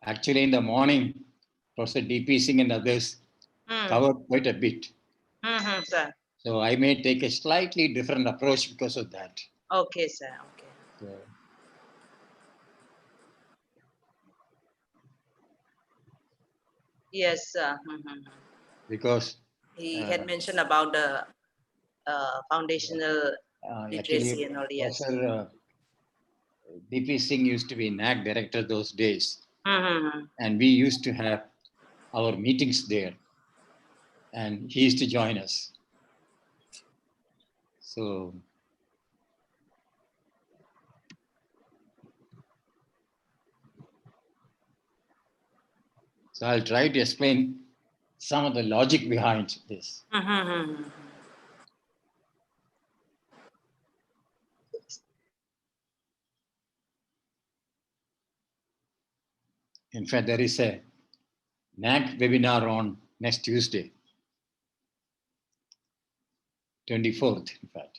Actually, in the morning, Professor D.P. Singh and others covered quite a bit. Sir. So I may take a slightly different approach because of that. Okay, sir. Okay. So, Yes, sir. because He had mentioned about the foundational literacy actually, and all. Yes. Professor D.P. Singh used to be NAC director those days. And we used to have our meetings there. And he used to join us. So I'll try to explain some of the logic behind this. In fact, there is a NAC webinar on next Tuesday, 24th, in fact.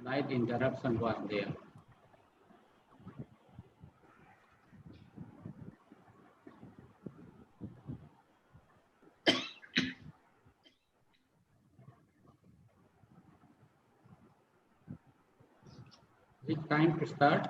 Slight interruption was there. Is it time to start?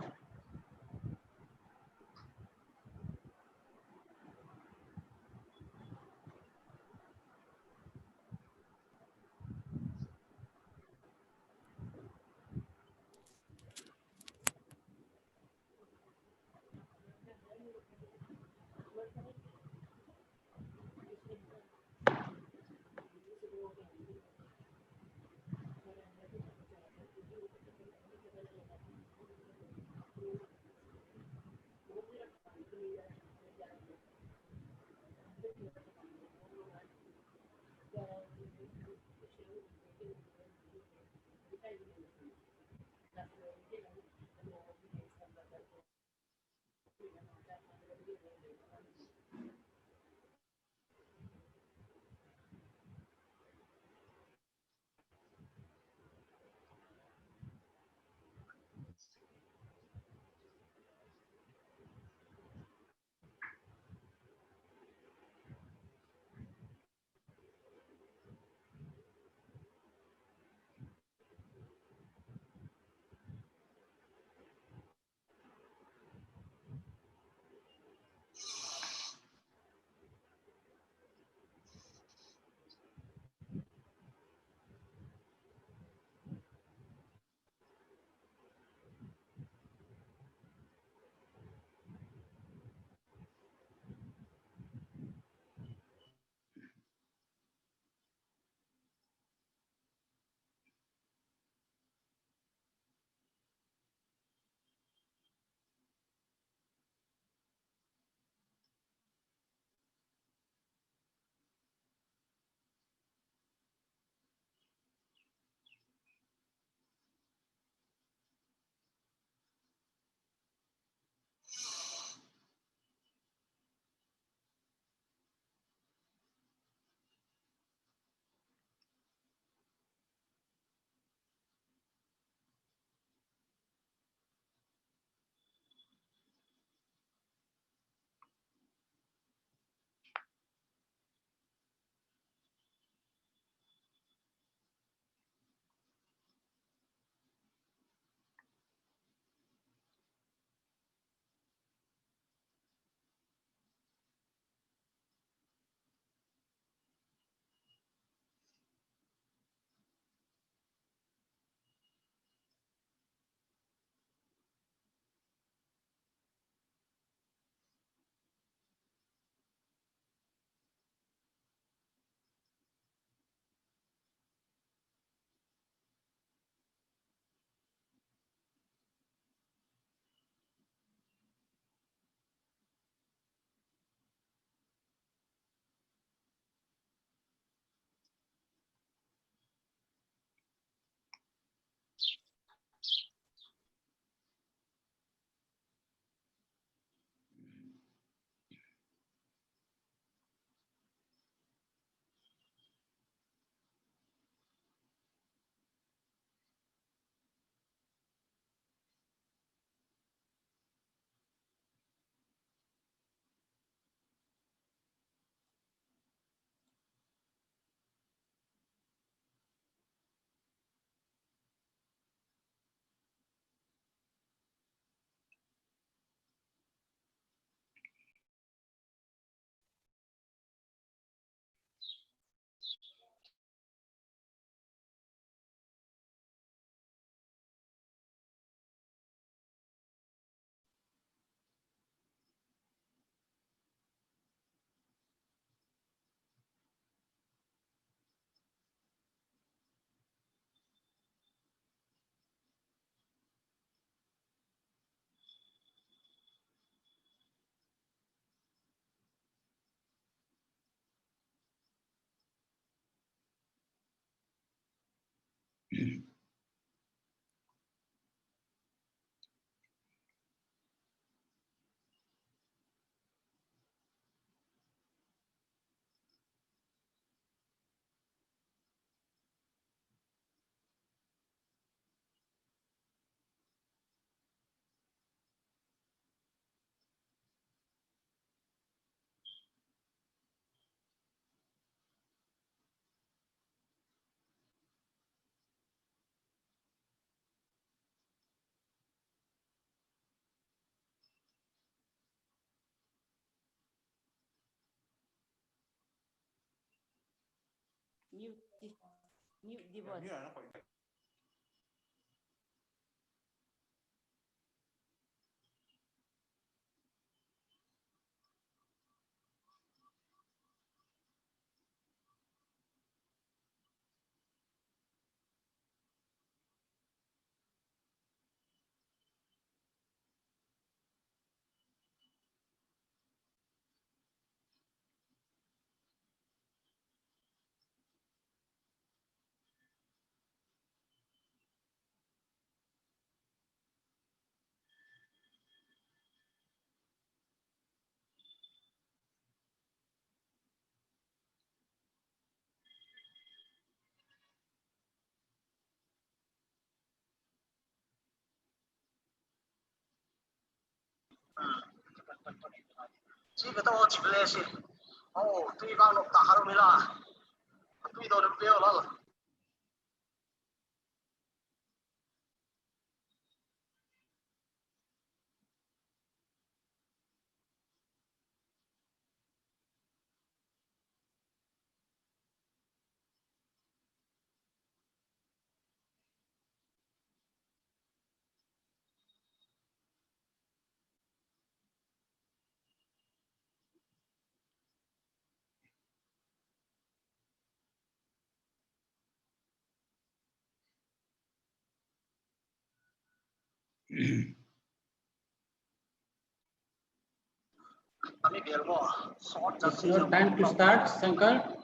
Mute the voice. It's your time to start, Shankar.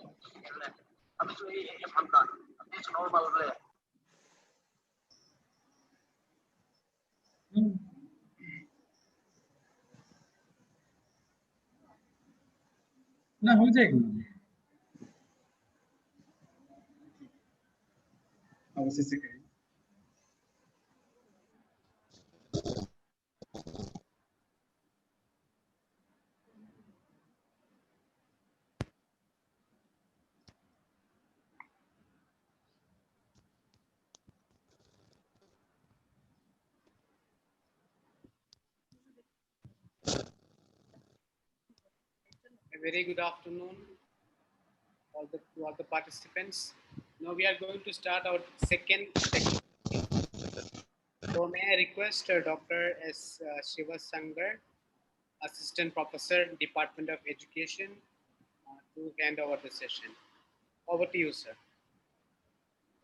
ना हो जाएगी अब उसी से करें A very good afternoon to all the participants. Now we are going to start our second section. So may I request Dr. S. Shivasankar, Assistant Professor, Department of Education, to hand over the session. Over to you, sir.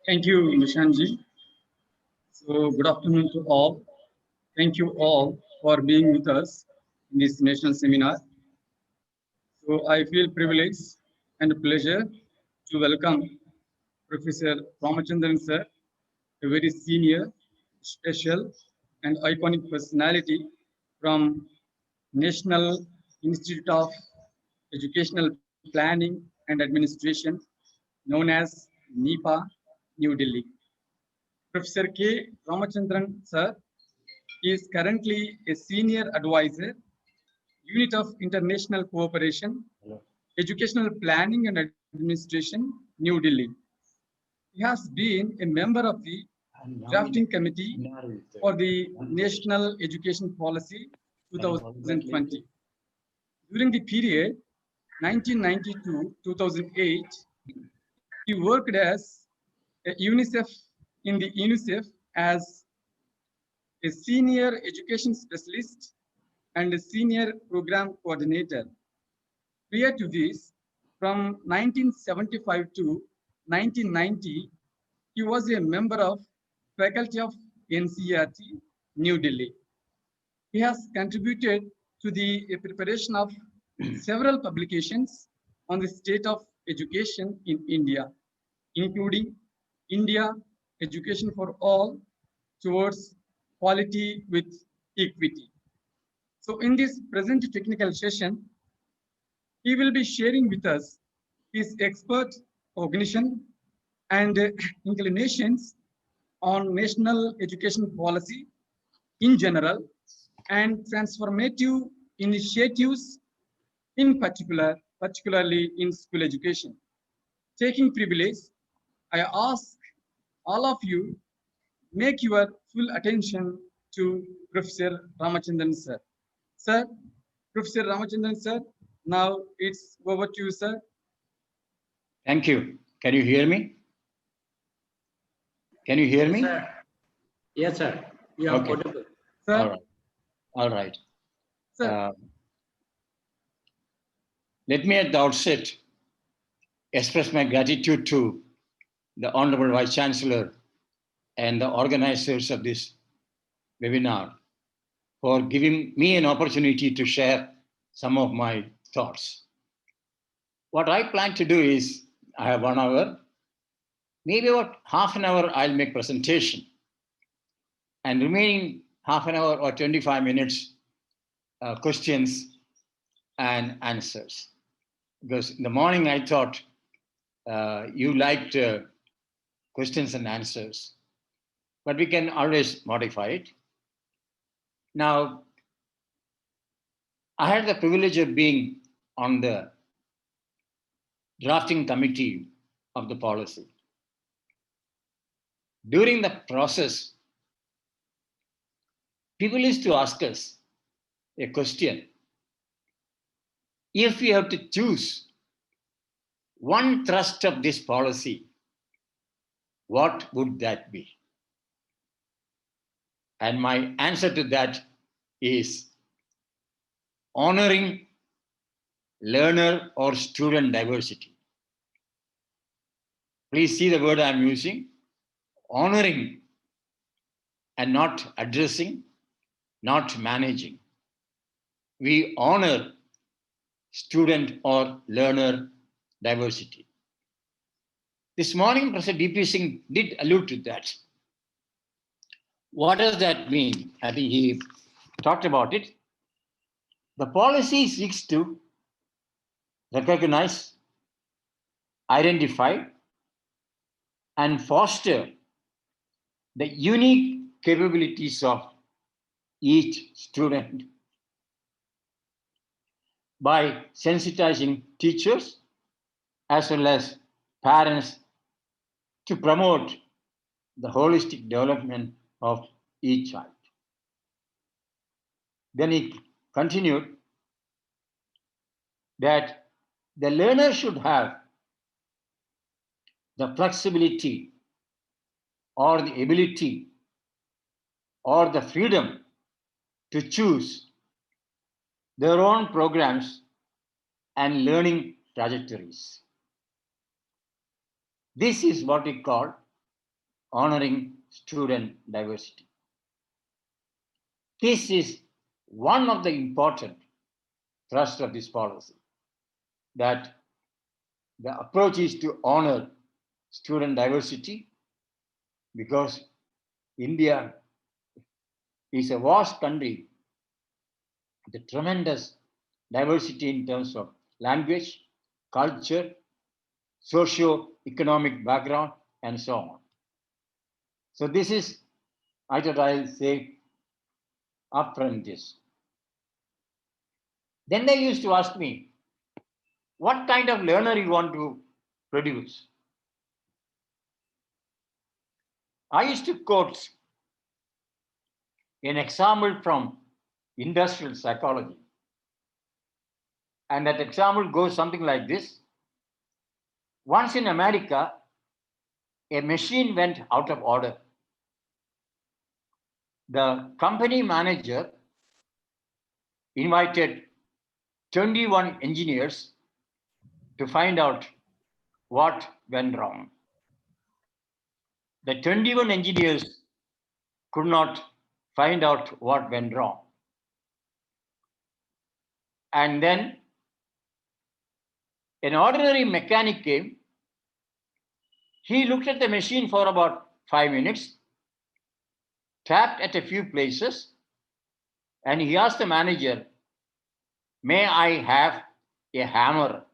Thank you, Nishanji. So good afternoon to all. Thank you all for being with us in this national seminar. So I feel privileged and pleasure to welcome Professor Ramachandran sir, a very senior, special, and iconic personality from National Institute of Educational Planning and Administration, known as NEPA, New Delhi. Professor K. Ramachandran sir is currently a senior advisor, Unit of International Cooperation, Educational Planning and Administration, New Delhi. He has been a member of the drafting committee for the National Education Policy 2020. During the period 1992-2008, he worked as a UNICEF in the UNICEF as a senior education specialist and a senior program coordinator. Prior to this, from 1975 to 1990, he was a member of faculty of NCERT, New Delhi. He has contributed to the preparation of several publications on the state of education in India, including India Education for All towards quality with equity. So in this present technical session, he will be sharing with us his expert cognition and inclinations on national education policy in general and transformative initiatives in particularly in school education. Taking privilege, I ask all of you make your full attention to Professor Ramachandran sir. Sir, Professor Ramachandran sir, now it's over to you, sir. Thank you. Can you hear me? Can you hear me? Sir. Yes, sir. You are Okay. audible. Sir, All right. All right. sir, Let me at the outset express my gratitude to the Honorable Vice Chancellor and the organizers of this webinar for giving me an opportunity to share some of my thoughts. What I plan to do is, I have 1 hour, maybe about half an hour I'll make presentation, and remaining half an hour or 25 minutes, questions and answers. Because in the morning I thought you liked questions and answers, but we can always modify it. Now, I had the privilege of being on the drafting committee of the policy. During the process, people used to ask us a question. If we have to choose one thrust of this policy, what would that be? And my answer to that is honoring learner or student diversity. Please see the word I'm using, honoring, and not addressing, not managing. We honor student or learner diversity. This morning, Professor D.P. Singh did allude to that. What does that mean? I think he talked about it. The policy seeks to recognize, identify, and foster the unique capabilities of each student by sensitizing teachers as well as parents to promote the holistic development of each child. Then he continued that the learner should have the flexibility or the ability or the freedom to choose their own programs and learning trajectories. This is what we call honoring student diversity. This is one of the important thrusts of this policy, that the approach is to honor student diversity because India is a vast country with a tremendous diversity in terms of language, culture, socio-economic background, and so on. So this is, I thought I'll say upfront this. Then they used to ask me, what kind of learner you want to produce? I used to quote an example from industrial psychology. And that example goes something like this. Once in America, a machine went out of order. The company manager invited 21 engineers to find out what went wrong. The 21 engineers could not find out what went wrong. And then an ordinary mechanic came. He looked at the machine for about 5 minutes, tapped at a few places, and he asked the manager, may I have a hammer?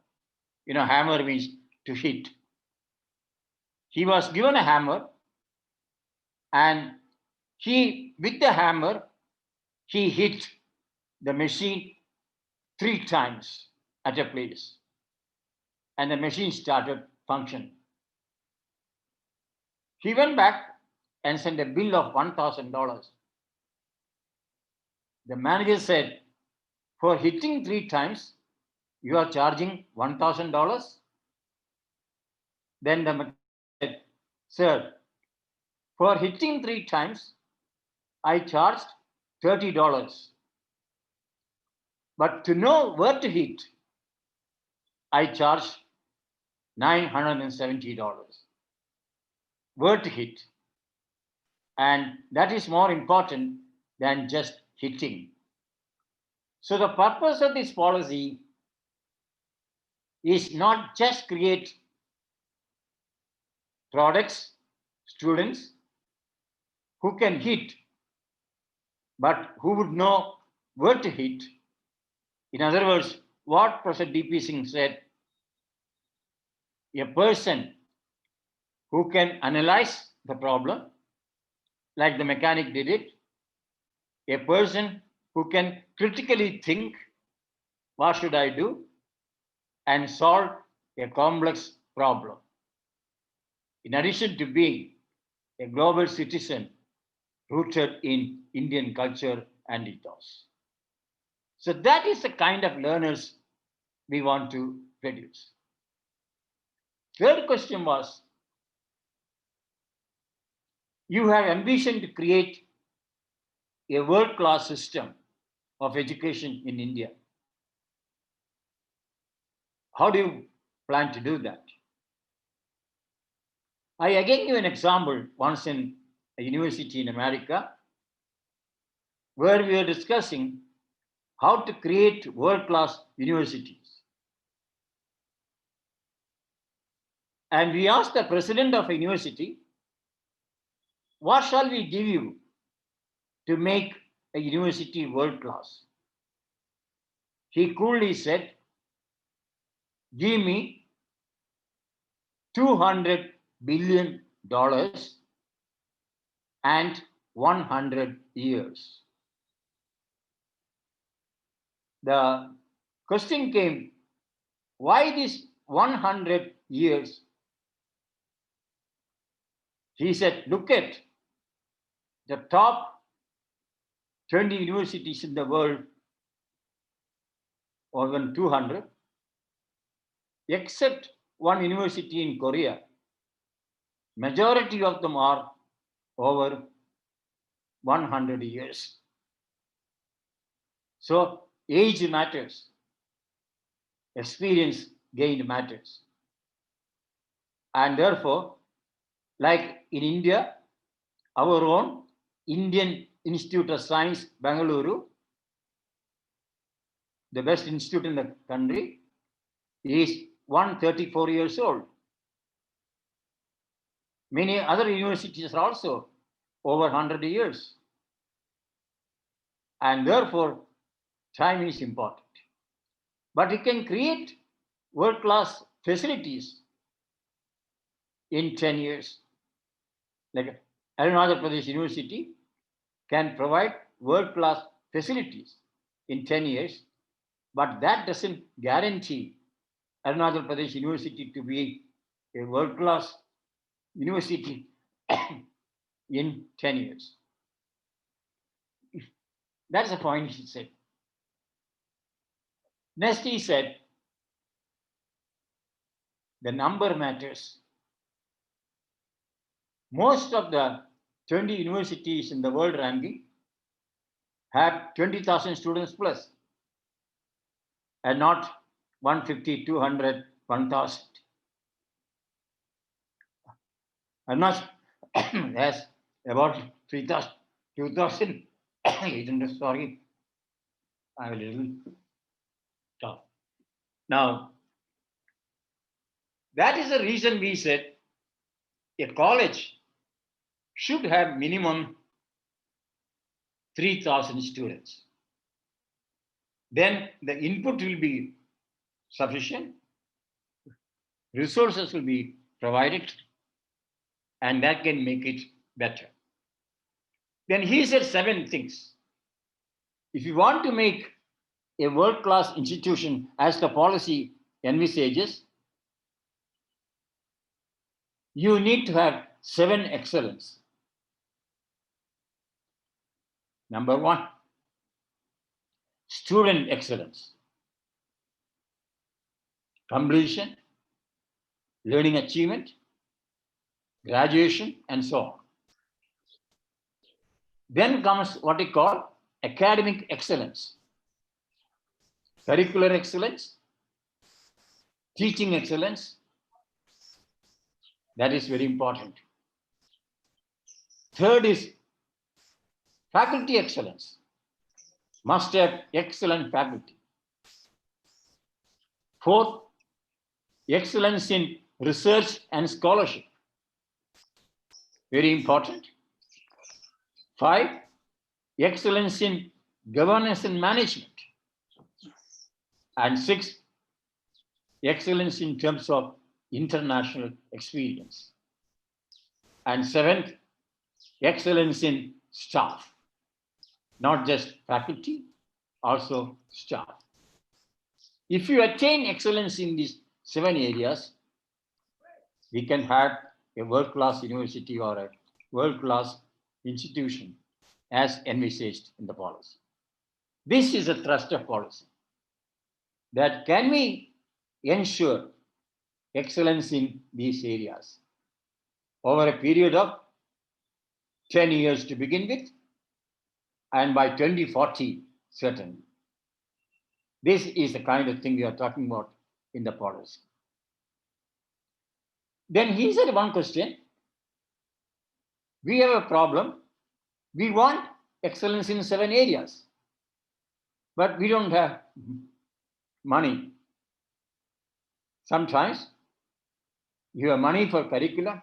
You know, hammer means to hit. He was given a hammer, and with the hammer, he hit the machine 3 times at a place, and the machine started functioning. He went back and sent a bill of $1,000. The manager said, for hitting 3 times, you are charging $1,000? Then the mechanic said, "Sir, for hitting 3 times, I charged $30. But to know where to hit, I charged $970. Where to hit. And that is more important than just hitting." So the purpose of this policy is not just create products, students who can hit, but who would know where to hit. In other words, what Professor D.P. Singh said, a person who can analyze the problem, like the mechanic did it, a person who can critically think, what should I do, and solve a complex problem. In addition to being a global citizen rooted in Indian culture and ethos. So that is the kind of learners we want to produce. Third question was, you have ambition to create a world-class system of education in India. How do you plan to do that? I again give an example once in a university in America where we are discussing how to create world-class universities. And we asked the president of a university, what shall we give you to make a university world-class? He coolly said, give me $200 billion and 100 years. The question came, why this 100 years? He said, look at the top 20 universities in the world, or even 200, except one university in Korea. Majority of them are over 100 years. So age matters. Experience gained matters. And therefore, like in India, our own Indian Institute of Science, Bangalore, the best institute in the country, is 134 years old. Many other universities are also over 100 years. And therefore, time is important. But you can create world-class facilities in 10 years. Like Arunachal Pradesh University can provide world-class facilities in 10 years, but that doesn't guarantee Arunachal Pradesh University to be a world-class university in 10 years. That's the point he said. Next, he said, the number matters. Most of the 20 universities in the world ranking have 20,000 students plus, and not 150, 200, 1,000. Arunachal has about 3,000, 2,800, sorry, I'm a little tough. Now, that is the reason we said a college should have minimum 3,000 students. Then the input will be sufficient, resources will be provided, and that can make it better. Then he said 7 things. If you want to make a world-class institution as the policy envisages, you need to have 7 excellence. Number 1, student excellence, completion, learning achievement, graduation, and so on. Then comes what we call academic excellence, curricular excellence, teaching excellence. That is very important. Third is faculty excellence. Must have excellent faculty. Fourth, excellence in research and scholarship. Very important. 5, excellence in governance and management. And 6, excellence in terms of international experience. And 7th, excellence in staff, not just faculty, also staff. If you attain excellence in these 7 areas, we can have a world-class university or a world-class institution as envisaged in the policy. This is a thrust of policy. That can we ensure excellence in these areas over a period of 10 years to begin with, and by 2040, certainly. This is the kind of thing we are talking about in the policy. Then he said one question. We have a problem. We want excellence in 7 areas, but we don't have money. Sometimes you have money for curriculum,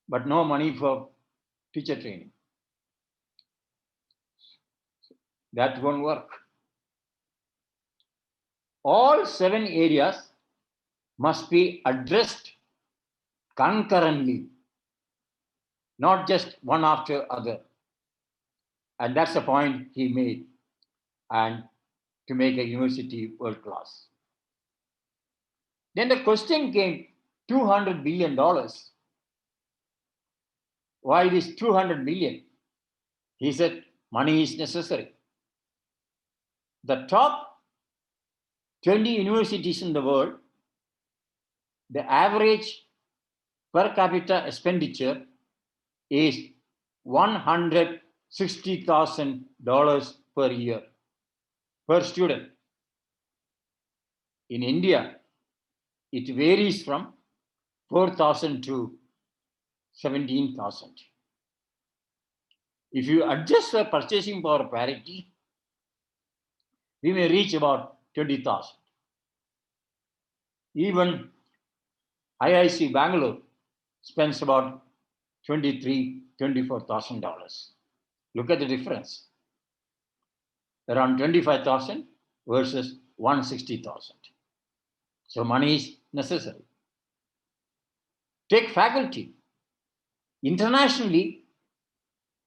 but no money for teacher training. That won't work. All 7 areas must be addressed concurrently, not just one after other. And that's the point he made, and to make a university world class. Then the question came, $200 billion. Why this 200 million? He said, money is necessary. The top 20 universities in the world, the average per capita expenditure is $160,000 per year per student. In India, it varies from 4,000 to 17,000. If you adjust for purchasing power parity, we may reach about 20,000. Even IIC Bangalore spends about $24,000. Look at the difference. Around 25,000 versus 160,000. So money is necessary. Take faculty. Internationally,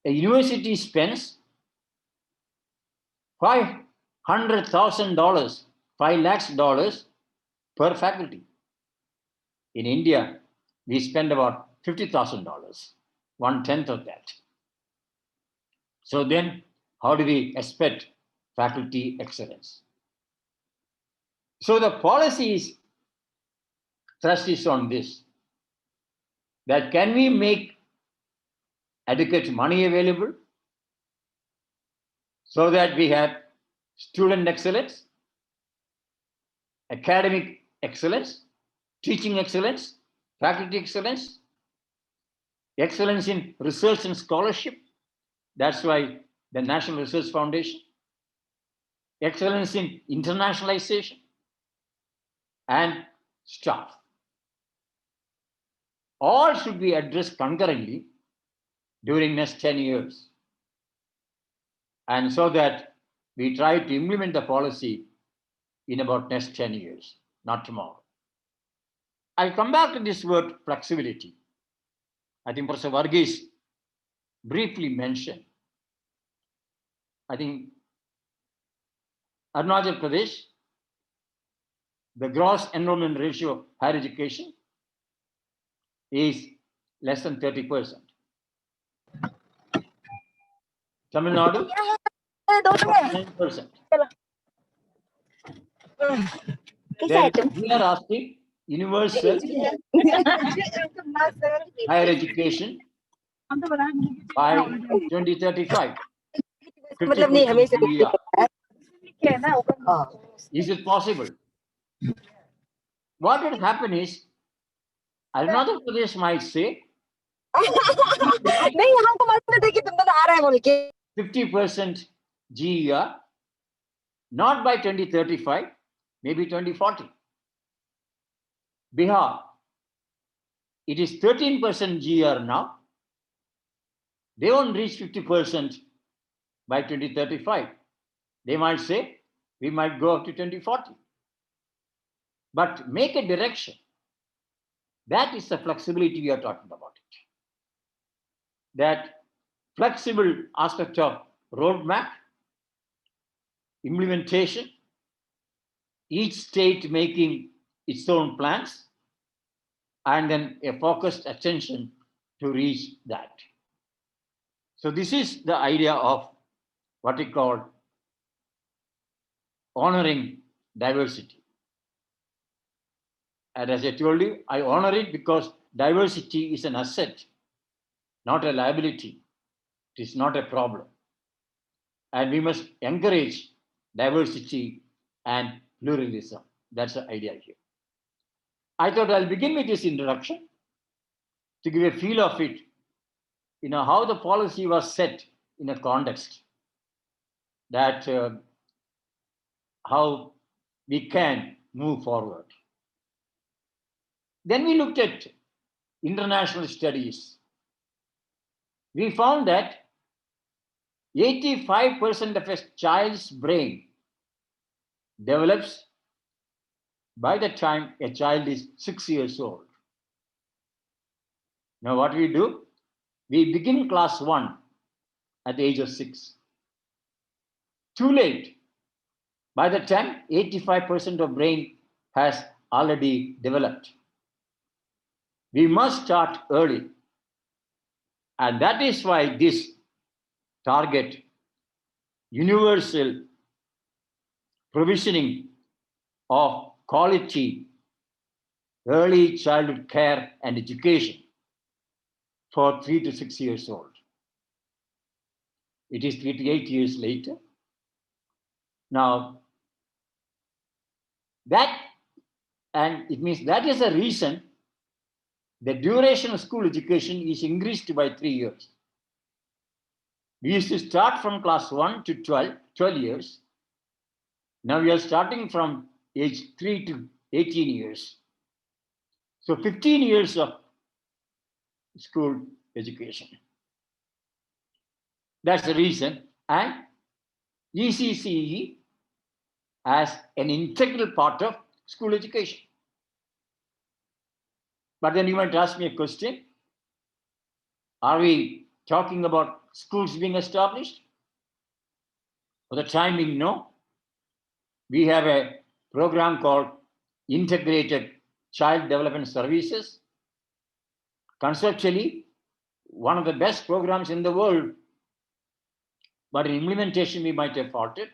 a university spends $500,000, $5 lakhs per faculty. In India, we spend about $50,000, 1/10 of that. So then, how do we expect faculty excellence? So the policies thrust is on this, that can we make adequate money available so that we have student excellence, academic excellence, teaching excellence, faculty excellence, excellence in research and scholarship. That's why the National Research Foundation, excellence in internationalization, and staff. All should be addressed concurrently during next 10 years. And so that we try to implement the policy in about next 10 years, not tomorrow. I'll come back to this word flexibility. I think Professor Varghese briefly mentioned. I think Arunachal Pradesh, the gross enrollment ratio of higher education is less than 30%. Tamil Nadu, 9%. Then we are asking, universal higher education by 2035. 50% GER. Is it possible? What will happen is, Arunachal Pradesh might say 50% GER, not by 2035, maybe 2040. Bihar, it is 13% GER now. They won't reach 50% by 2035. They might say, we might go up to 2040. But make a direction. That is the flexibility we are talking about. That flexible aspect of roadmap, implementation, each state making its own plans, and then a focused attention to reach that. So this is the idea of what we call honoring diversity. And as I told you, I honor it because diversity is an asset, not a liability. It is not a problem. And we must encourage diversity and pluralism. That's the idea here. I thought I'll begin with this introduction to give a feel of it, how the policy was set in a context, that how we can move forward. Then we looked at international studies. We found that 85% of a child's brain develops by the time a child is 6 years old. Now what we do? We begin class 1 at the age of 6. Too late. By the time 85% of brain has already developed. We must start early. And that is why this target, universal provisioning of quality early childhood care and education for 3 to 6 years old. It is 3 to 8 years later. Now, and it means that is the reason the duration of school education is increased by 3 years. We used to start from class 1 to 12 years. Now we are starting from age 3 to 18 years. So 15 years of school education. That's the reason. And ECCE as an integral part of school education. But then you might ask me a question. Are we talking about schools being established? For the time being, no. We have a program called Integrated Child Development Services. Conceptually, one of the best programs in the world. But in implementation, we might have faulted.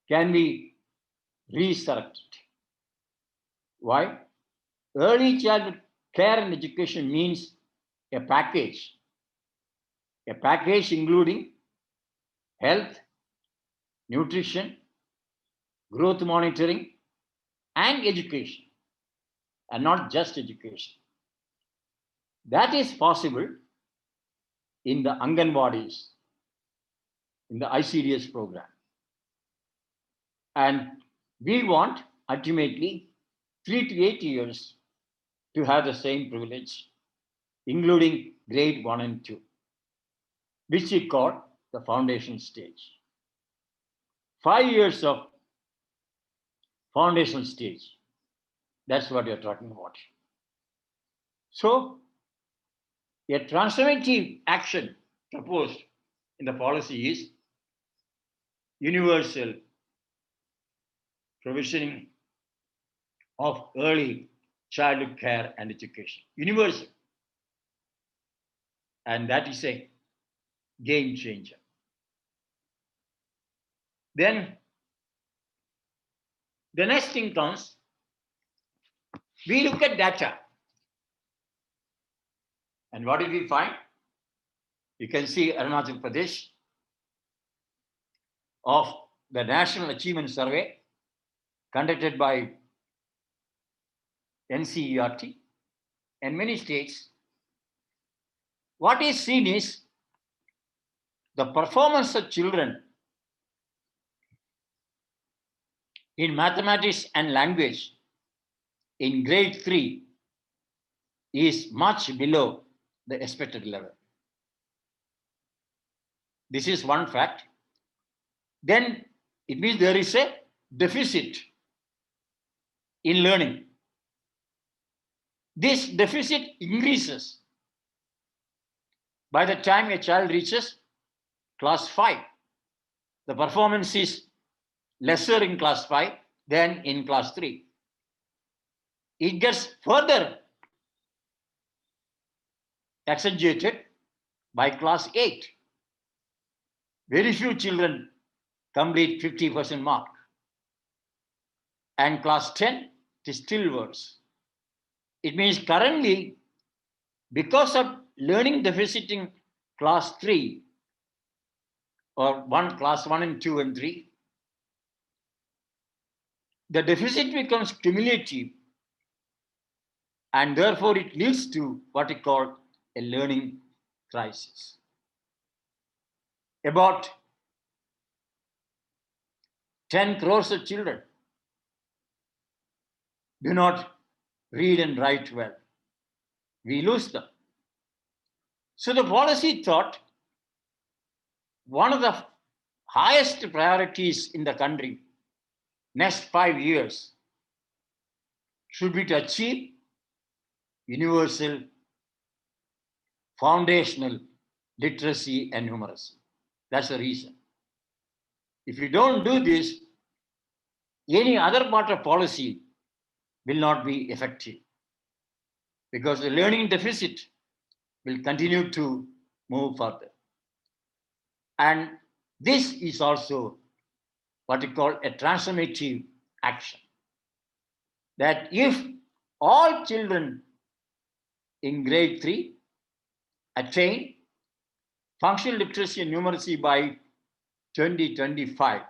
Can we resurrect it? Why? Early childhood care and education means a package including health, nutrition, growth monitoring, and education, and not just education. That is possible in the Anganwadis, in the ICDS program. And we want ultimately 3 to 8 years to have the same privilege, including grade 1 and 2, which we call the foundation stage. 5 years of foundational stage. That's what you're talking about. So, a transformative action proposed in the policy is universal provisioning of early childhood care and education. Universal. And that is a game changer. Then the next thing comes We look at data. And what did we find? You can see Arunachal Pradesh of the National Achievement Survey conducted by NCERT and many states. What is seen is the performance of children in mathematics and language in grade 3 is much below the expected level. This is one fact. Then it means there is a deficit in learning. This deficit increases by the time a child reaches class 5. The performance is lesser in class 5 than in class 3. It gets further accentuated by class 8. Very few children complete 50% mark. And class 10 is still worse. It means currently, because of learning deficit in class 3 or class 1 and 2 and 3, the deficit becomes cumulative and therefore it leads to what we call a learning crisis. About 10 crores of children do not read and write well. We lose them. So the policy thought one of the highest priorities in the country next 5 years should be to achieve universal foundational literacy and numeracy. That's the reason. If you don't do this, any other part of policy will not be effective because the learning deficit will continue to move further. And this is also what we call a transformative action. That if all children in grade 3 attain functional literacy and numeracy by 2025,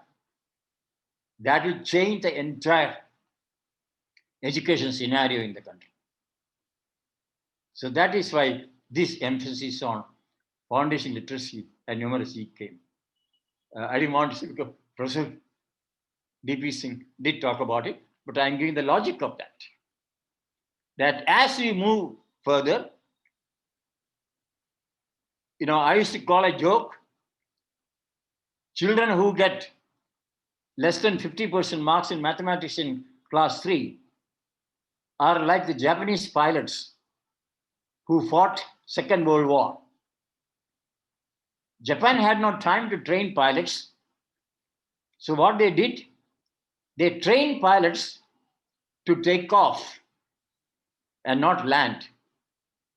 that will change the entire education scenario in the country. So that is why this emphasis on foundation literacy and numeracy came. I didn't want to say because Professor D.P. Singh did talk about it, but I'm giving the logic of that. That as we move further, I used to call a joke, children who get less than 50% marks in mathematics in class 3 are like the Japanese pilots who fought Second World War. Japan had no time to train pilots. So what they did, they trained pilots to take off and not land.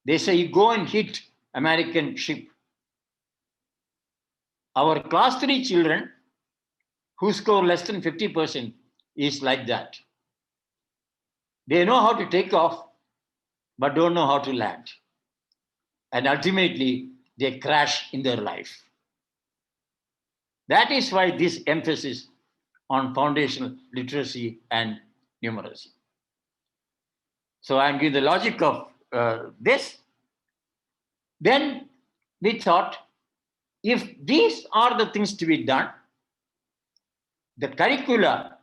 They say, you go and hit American ship. Our class 3 children who score less than 50% is like that. They know how to take off, but don't know how to land. And ultimately, they crash in their life. That is why this emphasis on foundational literacy and numeracy. So I'm giving the logic of this. Then we thought, if these are the things to be done, the curricula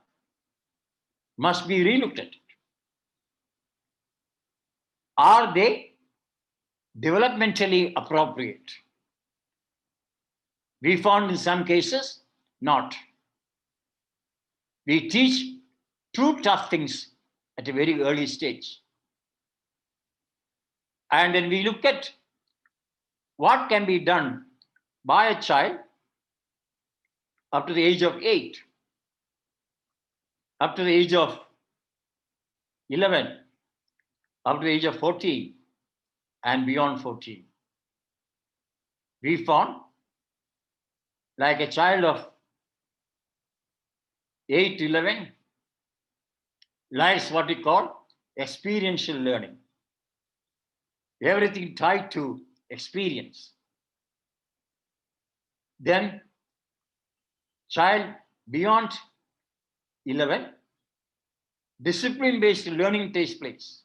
must be relooked at. Are they developmentally appropriate? We found in some cases, not. We teach too tough things at a very early stage. And then we look at what can be done by a child up to the age of 8, up to the age of 11, up to the age of 14, and beyond 14. We found like a child of 8 to 11 likes what we call experiential learning. Everything tied to experience. Then child beyond 11, discipline-based learning takes place.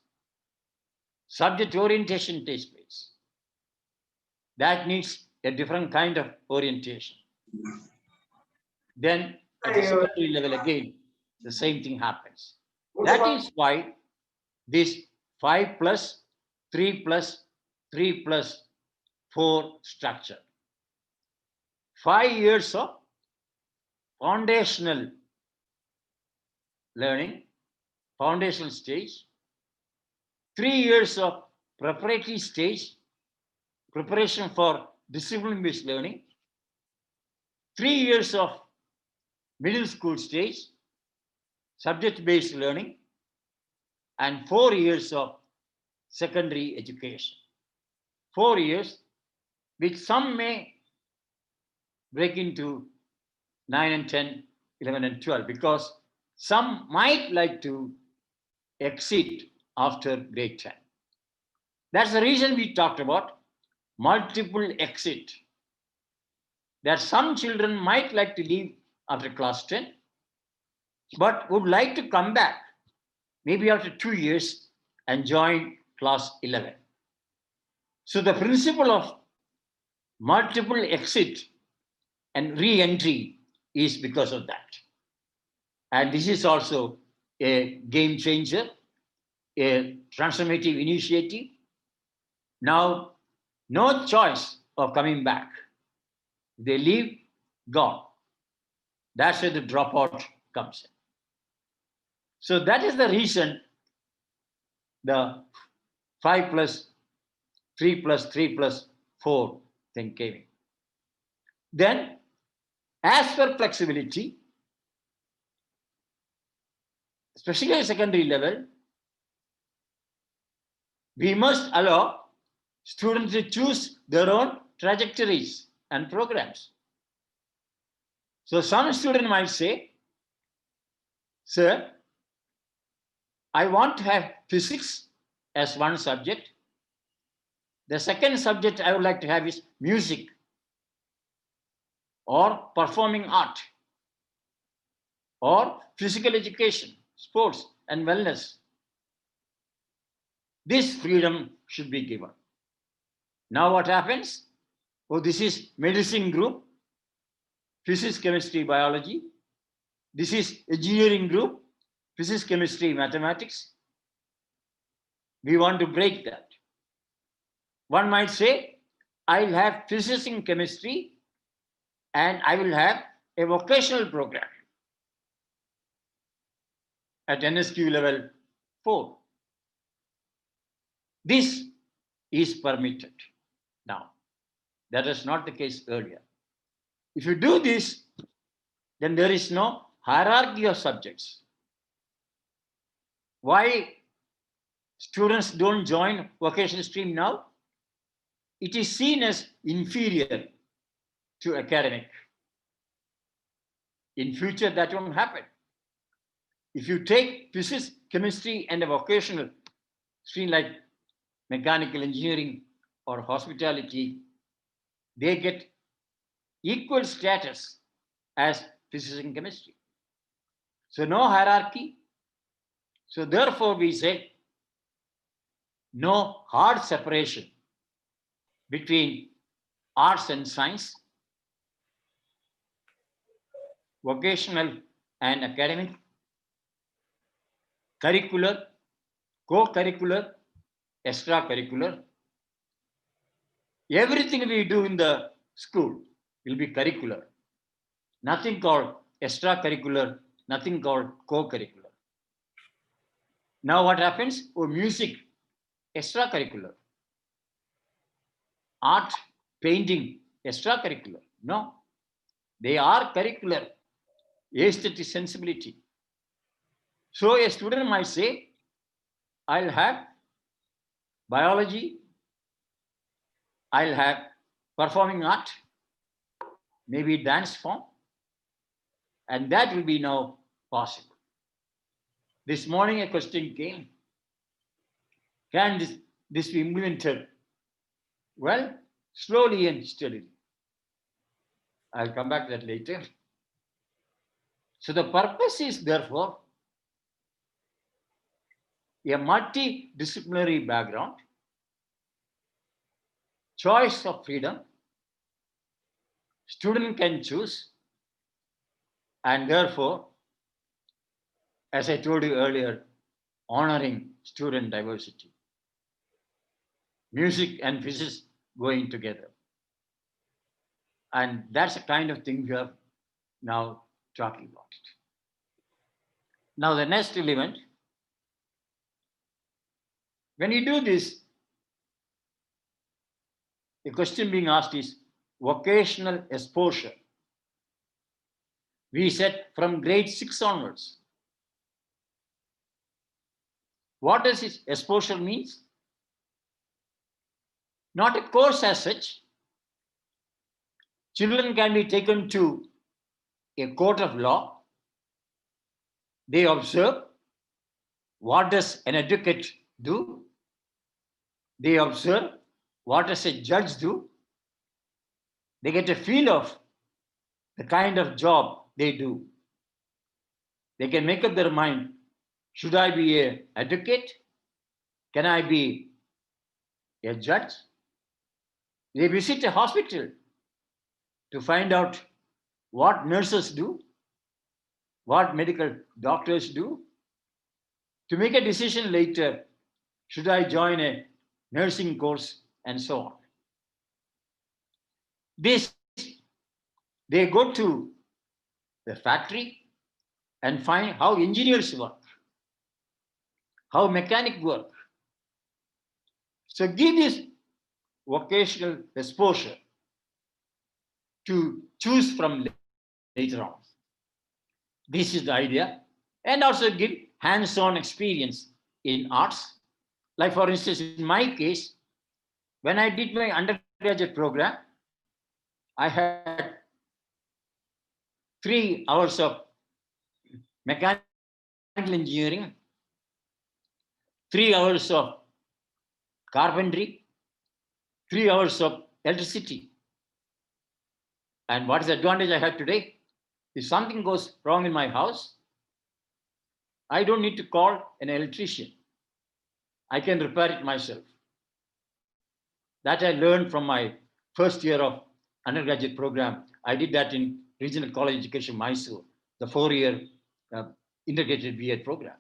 Subject orientation takes place. That needs a different kind of orientation. Then at the secondary level again, the same thing happens. That is why this 5 plus 3 plus 3 plus 4 structure. 5 years of foundational learning, foundational stage, 3 years of preparatory stage, preparation for discipline-based learning, 3 years of middle school stage, subject-based learning, and 4 years of secondary education. 4 years, which some may break into 9 and 10, 11 and 12, because some might like to exit after grade 10. That's the reason we talked about multiple exit. That some children might like to leave after class 10, but would like to come back maybe after 2 years and join class 11. So the principle of multiple exit and re-entry is because of that. And this is also a game changer, a transformative initiative. Now, no choice of coming back. They leave, gone. That's where the dropout comes in. So that is the reason the 5 plus 3 plus 3 plus 4 thing came in. Then, as for flexibility, especially at secondary level, we must allow students to choose their own trajectories and programs. So some student might say, sir, I want to have physics as one subject. The second subject I would like to have is music or performing art or physical education, sports and wellness. This freedom should be given. Now what happens? Oh, this is medicine group, physics, chemistry, biology. This is engineering group, physics, chemistry, mathematics. We want to break that. One might say, I'll have physics and chemistry, and I will have a vocational program at NSQ level 4. This is permitted now. That is not the case earlier. If you do this, then there is no hierarchy of subjects. Why students don't join vocational stream now? It is seen as inferior to academic. In future, that won't happen. If you take physics, chemistry, and a vocational stream like mechanical engineering or hospitality, they get equal status as physics and chemistry. So no hierarchy. So therefore we say no hard separation between arts and science, vocational and academic, curricular, co-curricular, extracurricular. Everything we do in the school will be curricular. Nothing called extracurricular, nothing called co-curricular. Now what happens? Oh, music, extracurricular. Art, painting, extracurricular. No, they are curricular, aesthetic sensibility. So a student might say, I'll have biology, I'll have performing art, maybe dance form, and that will be now possible. This morning a question came, can this be implemented? Well, slowly and steadily. I'll come back to that later. So the purpose is therefore a multidisciplinary background, choice of freedom, student can choose, and therefore, as I told you earlier, honoring student diversity. Music and physics going together. And that's the kind of thing we are now talking about it. Now the next element, when you do this, the question being asked is vocational exposure. We said from grade 6 onwards. What does this exposure means? Not a course as such. Children can be taken to a court of law. They observe what does an advocate do. They observe what does a judge do. They get a feel of the kind of job they do. They can make up their mind, should I be an advocate? Can I be a judge? They visit a hospital to find out what nurses do, what medical doctors do, to make a decision later, should I join a nursing course and so on. This, they go to the factory and find how engineers work, how mechanics work. So give this vocational exposure to choose from later on. This is the idea. And also give hands-on experience in arts. Like for instance, in my case, when I did my undergraduate program, I had 3 hours of mechanical engineering, 3 hours of carpentry, 3 hours of electricity. And what is the advantage I have today? If something goes wrong in my house, I don't need to call an electrician. I can repair it myself. That I learned from my first year of undergraduate program. I did that in Regional College Education, Mysore, the 4-year integrated B.Ed program.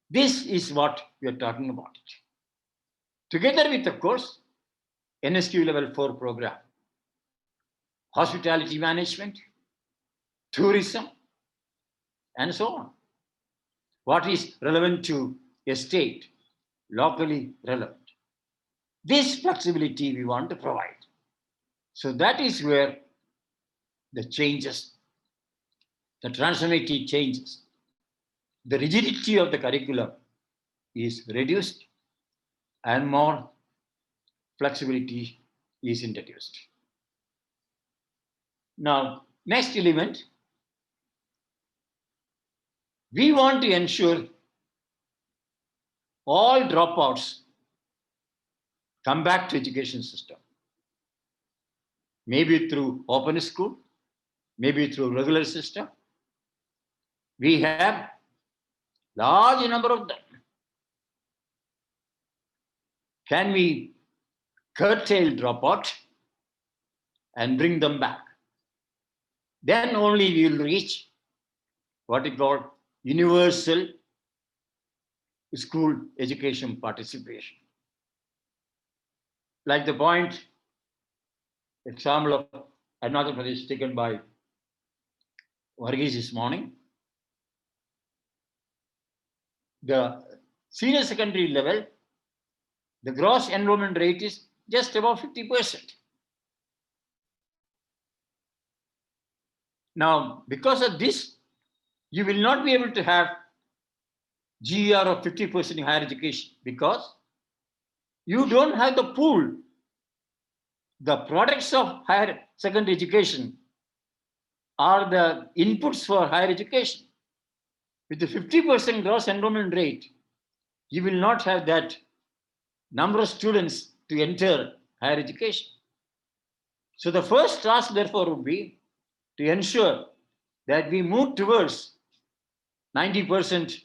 This is what we are talking about. Together with, of course, NSQ Level 4 program, hospitality management, tourism, and so on. What is relevant to a state, locally relevant. This flexibility we want to provide. So that is where the changes, the transformative changes, the rigidity of the curriculum is reduced and more flexibility is introduced. Now, next element, we want to ensure all dropouts come back to education system. Maybe through open school, maybe through regular system. We have large number of them. Can we curtail dropout and bring them back? Then only we will reach what we call universal school education participation. Like the point, example of Arunachal Pradesh taken by Varghese this morning. The senior secondary level, the gross enrollment rate is just about 50%. Now, because of this, you will not be able to have GER of 50% in higher education because you don't have the pool. The products of higher secondary education are the inputs for higher education. With the 50% gross enrollment rate, you will not have that number of students to enter higher education. So the first task, therefore, would be to ensure that we move towards 90%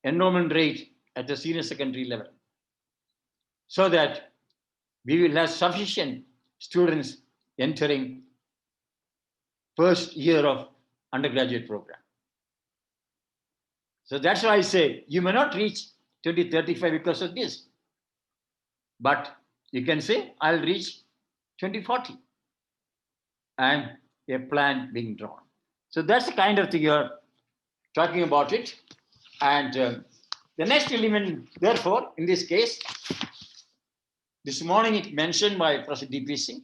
enrollment rate at the senior secondary level, so that we will have sufficient students entering first year of undergraduate program. So that's why I say you may not reach 2035 because of this, but you can say I'll reach 2040 and a plan being drawn. So that's the kind of thing you're talking about it. And the next element, therefore, in this case, this morning it mentioned by Professor D.P. Singh,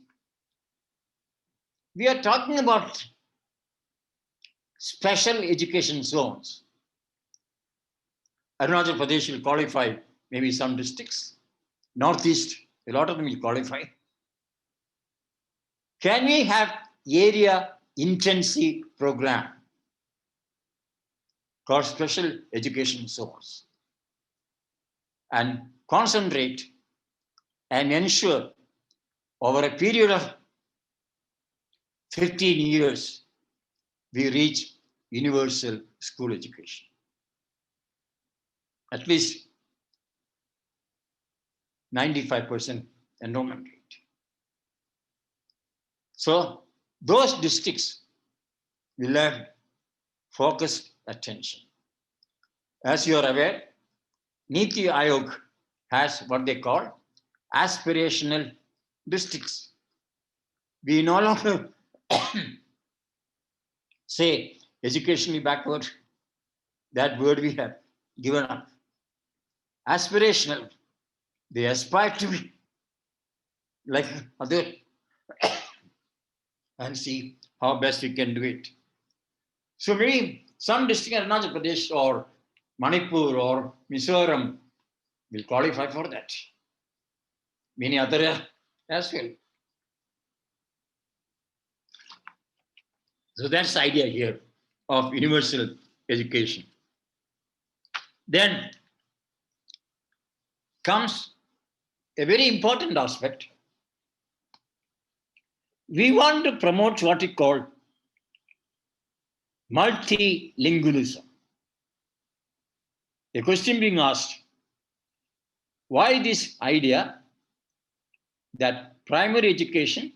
we are talking about special education zones. Arunachal Pradesh will qualify maybe some districts. Northeast, a lot of them will qualify. Can we have area intensive program called special education zones and concentrate and ensure over a period of 15 years we reach universal school education? At least 95% enrollment rate. So those districts will have focused attention. As you are aware, NEP Aayog has what they call aspirational districts. We no longer say educationally backward. That word we have given up. Aspirational. They aspire to be like other and see how best we can do it. So maybe some district in Arunachal Pradesh or Manipur or Mizoram will qualify for that. Many other as well. So that's the idea here of universal education. Then comes a very important aspect. We want to promote what we call multilingualism. A question being asked, why this idea that primary education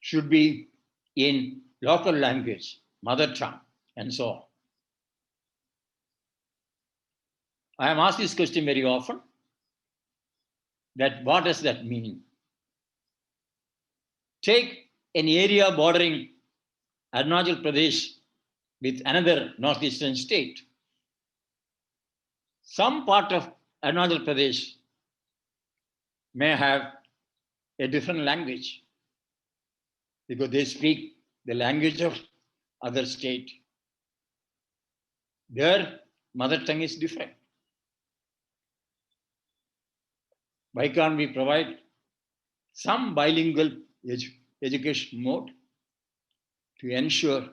should be in local language, mother tongue, and so on? I am asked this question very often, that what does that mean? Take an area bordering Arunachal Pradesh with another northeastern state. Some part of Arunachal Pradesh may have a different language because they speak the language of other state. Their mother tongue is different. Why can't we provide some bilingual education mode to ensure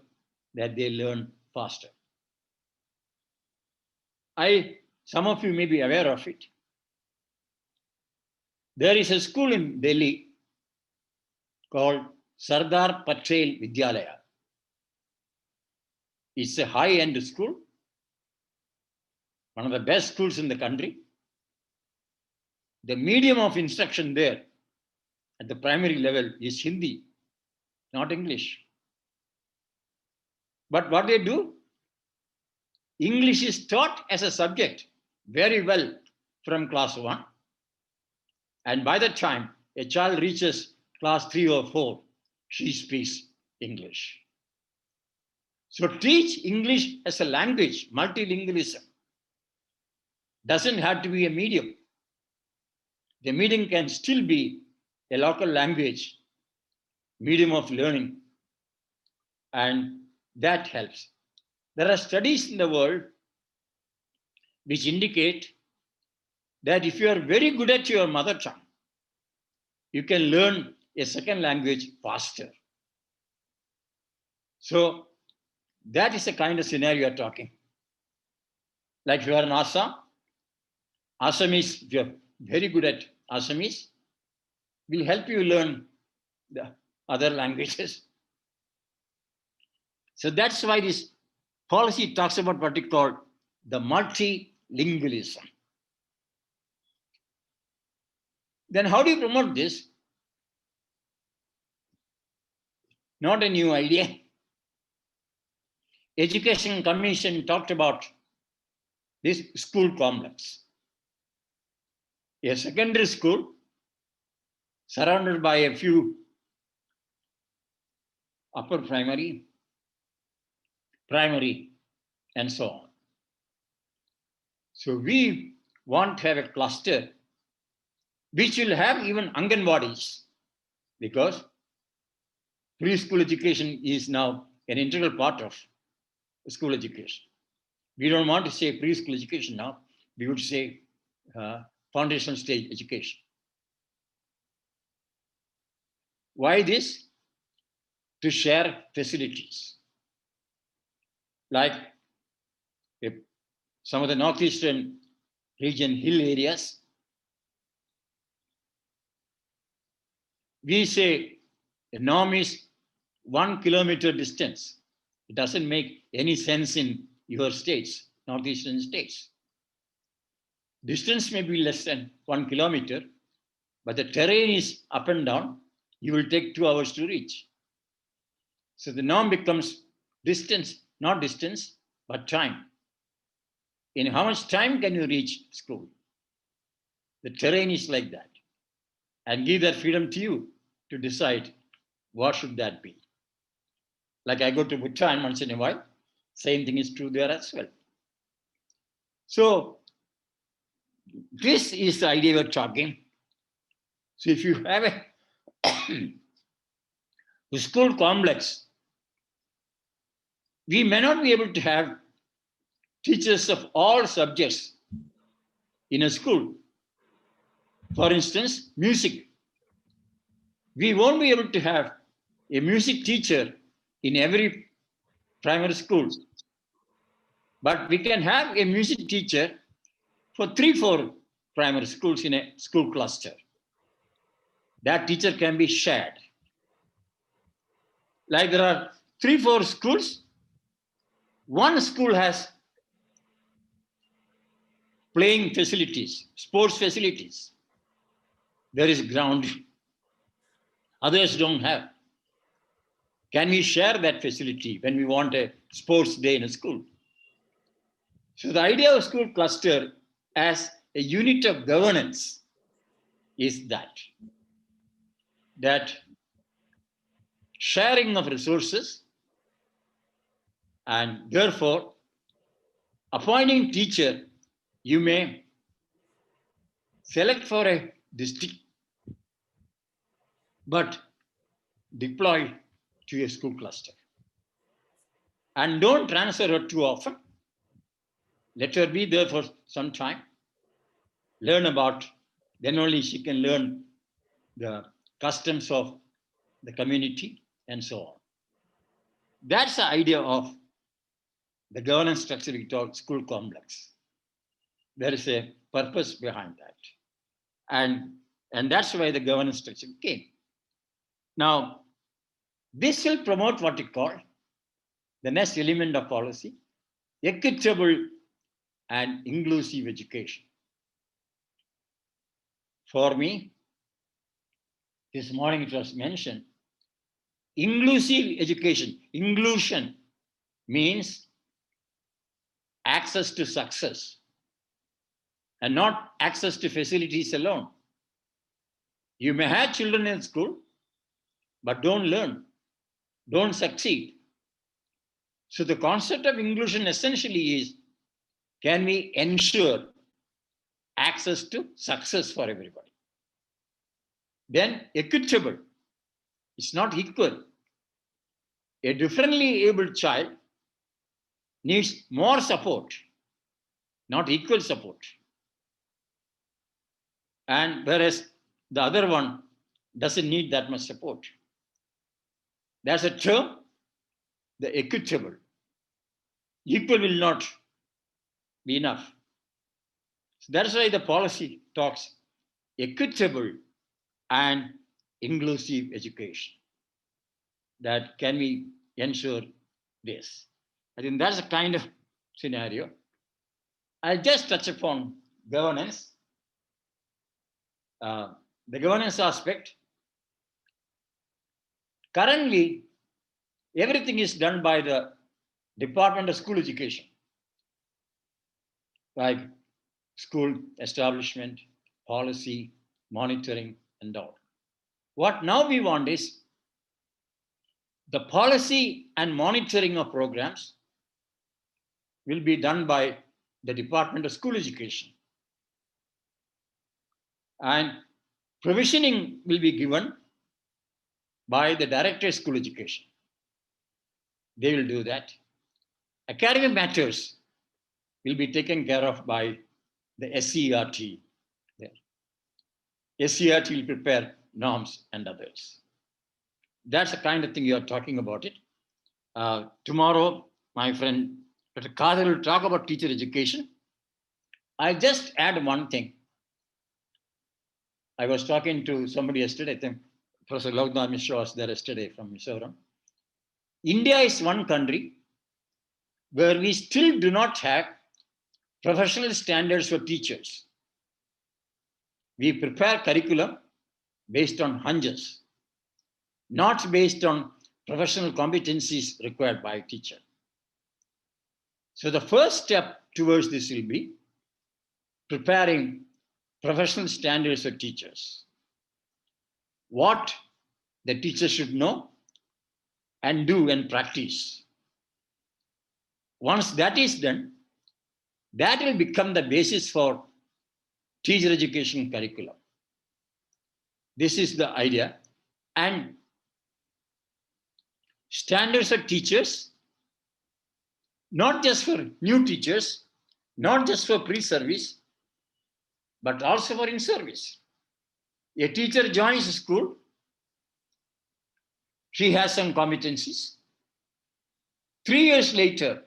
that they learn faster? Some of you may be aware of it. There is a school in Delhi called Sardar Patel Vidyalaya. It's a high-end school, one of the best schools in the country. The medium of instruction there at the primary level is Hindi, not English. But what they do, English is taught as a subject very well from class 1. And by the time a child reaches class 3 or 4, she speaks English. So teach English as a language, multilingualism. Doesn't have to be a medium. The medium can still be a local language, medium of learning, and that helps. There are studies in the world which indicate that if you are very good at your mother tongue, you can learn a second language faster. So that is the kind of scenario you're talking. Like if you are in Assam, Assamese, if you're very good at Assamese, will help you learn the other languages. So that's why this policy talks about what we call the multilingualism. Then how do you promote this? Not a new idea. Education Commission talked about this school complex. A secondary school surrounded by a few upper primary, and so on. So we want to have a cluster which will have even Anganwadis, because preschool education is now an integral part of school education. We don't want to say preschool education now, we would say foundational stage education. Why this? To share facilities. Like some of the northeastern region hill areas, we say the norm is 1 kilometer distance. It doesn't make any sense in your states, northeastern states. Distance may be less than 1 kilometer, but the terrain is up and down. You will take 2 hours to reach. So the norm becomes distance, not distance, but time. In how much time can you reach school? The terrain is like that. And give that freedom to you to decide what should that be. Like I go to Bhutan once in a while, same thing is true there as well. So this is the idea we're talking. So if you have a school complex, we may not be able to have teachers of all subjects in a school. For instance, music. We won't be able to have a music teacher in every primary school, but we can have a music teacher for 3-4 primary schools in a school cluster. That teacher can be shared. Like there are 3-4 schools, one school has playing facilities, sports facilities. There is ground, others don't have. Can we share that facility when we want a sports day in a school? So the idea of school cluster as a unit of governance is that sharing of resources, and therefore appointing teacher, you may select for a district, but deploy to a school cluster. And don't transfer her too often. Let her be there for some time, learn about, then only she can learn the customs of the community and so on. That's the idea of the governance structure we call school complex. There is a purpose behind that. And that's why the governance structure came. Now, this will promote what we call the next element of policy, equitable and inclusive education. For me, this morning it was mentioned, inclusive education, inclusion means access to success and not access to facilities alone. You may have children in school, but don't learn, don't succeed. So the concept of inclusion essentially is, can we ensure access to success for everybody? Then equitable, it's not equal. A differently abled child needs more support, not equal support. And whereas the other one doesn't need that much support. There's a term, the equitable. Equal will not be enough. So that's why the policy talks equitable and inclusive education. That can we ensure this? I think that's the kind of scenario. I'll just touch upon governance. The governance aspect. Currently, everything is done by the Department of School Education, like school establishment, policy, monitoring, and all. What now we want is the policy and monitoring of programs will be done by the Department of School Education. And provisioning will be given by the Director of School Education. They will do that. Academic matters will be taken care of by the SCERT. SCERT will prepare norms and others. That's the kind of thing you are talking about it. Tomorrow, my friend Dr. Kadir will talk about teacher education. I just add one thing. I was talking to somebody yesterday, I think Professor Logna Mishra was there yesterday from Mizoram. India is one country where we still do not have professional standards for teachers. We prepare curriculum based on hunches, not based on professional competencies required by a teacher. So the first step towards this will be preparing professional standards for teachers. What the teacher should know and do and practice. Once that is done, that will become the basis for teacher education curriculum. This is the idea. And standards of teachers, not just for new teachers, not just for pre-service, but also for in-service. A teacher joins a school, she has some competencies. 3 years later,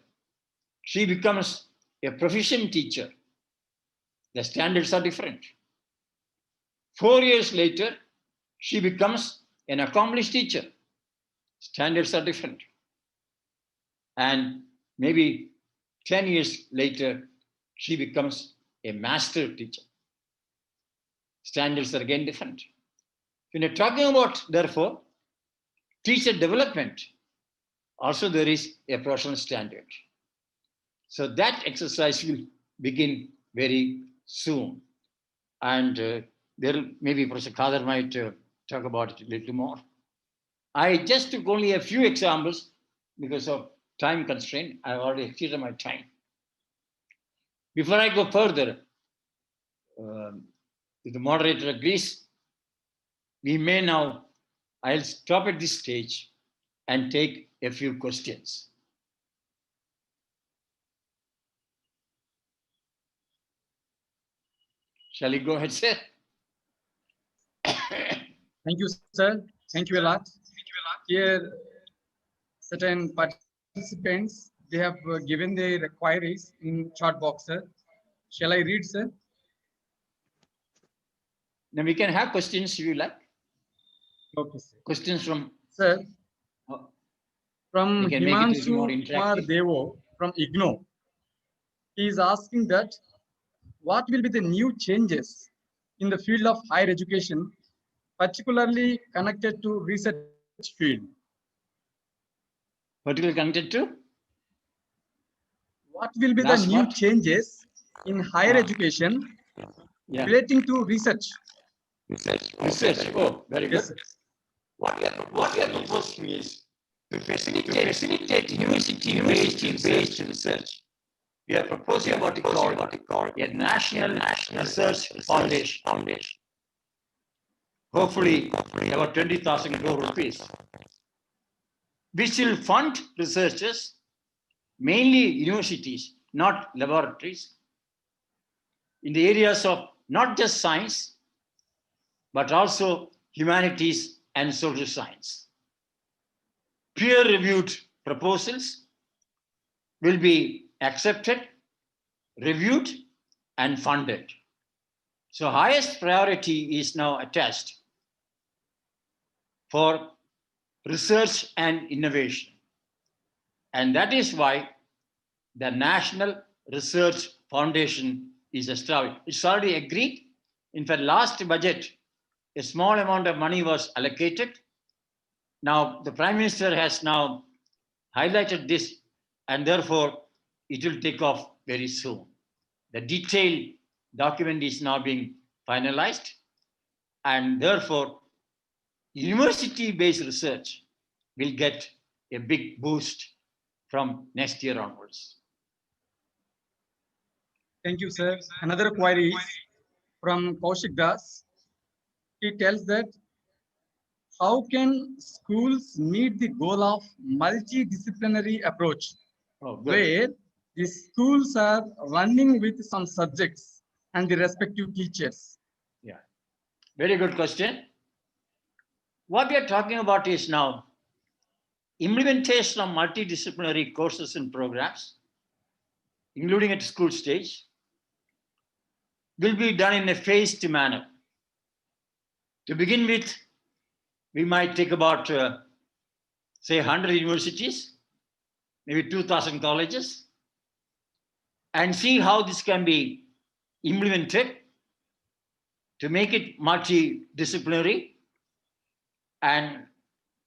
she becomes a proficient teacher. The standards are different. 4 years later, she becomes an accomplished teacher. Standards are different. And maybe 10 years later, she becomes a master teacher. Standards are again different. When you're talking about, therefore, teacher development, also there is a professional standard. So that exercise will begin very soon. And there maybe Professor Khader might talk about it a little more. I just took only a few examples because of time constraint. I've already exceeded my time. Before I go further, if the moderator agrees, we may now, I'll stop at this stage and take a few questions. Shall we go ahead, sir? Thank you, sir. Thank you a lot. Here, certain participants, they have given their queries in chat box, sir. Shall I read, sir? Now we can have questions if you like. Okay, sir. Questions from, Sir, from we can make it a little more Himanshu Kumar interactive. Devo from IGNO, he is asking that what will be the new changes in the field of higher education, particularly connected to research field? Particularly connected to? What will be the Last new what? changes in higher education Yeah. relating to research? Research. Oh, very good. Yes, sir. What we are proposing is to facilitate university-based research. We are proposing what we call a national research foundation. Hopefully, about 20,000 crore rupees, which will fund researchers, mainly universities, not laboratories, in the areas of not just science, but also humanities and social science. Peer-reviewed proposals will be accepted, reviewed, and funded. So highest priority is now attached for research and innovation. And that is why the National Research Foundation is established. It's already agreed. In fact, last budget, a small amount of money was allocated. Now, the Prime Minister has now highlighted this, and therefore it will take off very soon. The detailed document is now being finalized, and therefore university-based research will get a big boost from next year onwards. Thank you, sir. Another query is from Kaushik Das. He tells that how can schools meet the goal of multidisciplinary approach, Oh, good. where the schools are running with some subjects and the respective teachers? Yeah, very good question. What we are talking about is now implementation of multidisciplinary courses and programs, including at school stage, will be done in a phased manner. To begin with, we might take about, say, 100 universities, maybe 2,000 colleges, and see how this can be implemented to make it multidisciplinary and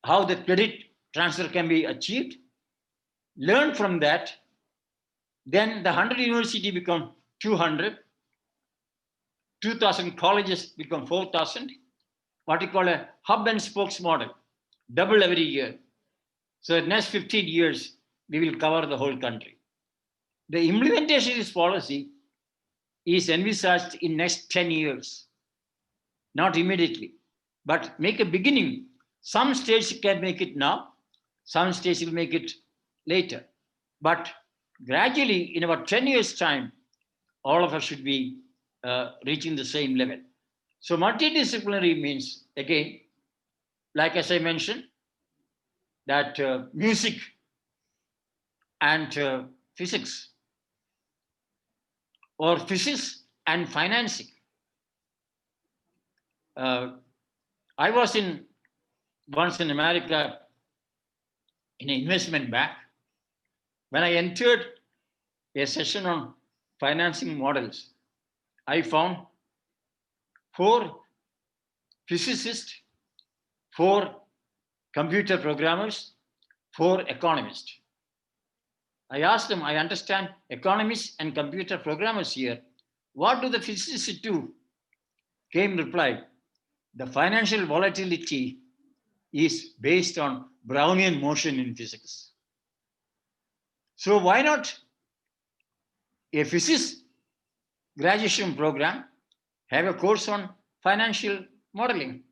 how the credit transfer can be achieved. Learn from that. Then the 100 university become 200, 2,000 colleges become 4,000, what we call a hub and spokes model, double every year. So in the next 15 years, we will cover the whole country. The implementation of this policy is envisaged in next 10 years, not immediately, but make a beginning. Some states can make it now, some states will make it later. But gradually, in about 10 years' time, all of us should be reaching the same level. So multidisciplinary means, again, like as I mentioned, that music and physics, or physics and financing. I was once in America in an investment bank. When I entered a session on financing models, I found 4 physicists, 4 computer programmers, 4 economists. I asked them, I understand economists and computer programmers here. What do the physicists do? Came reply, the financial volatility is based on Brownian motion in physics. So why not a physics graduation program have a course on financial modeling?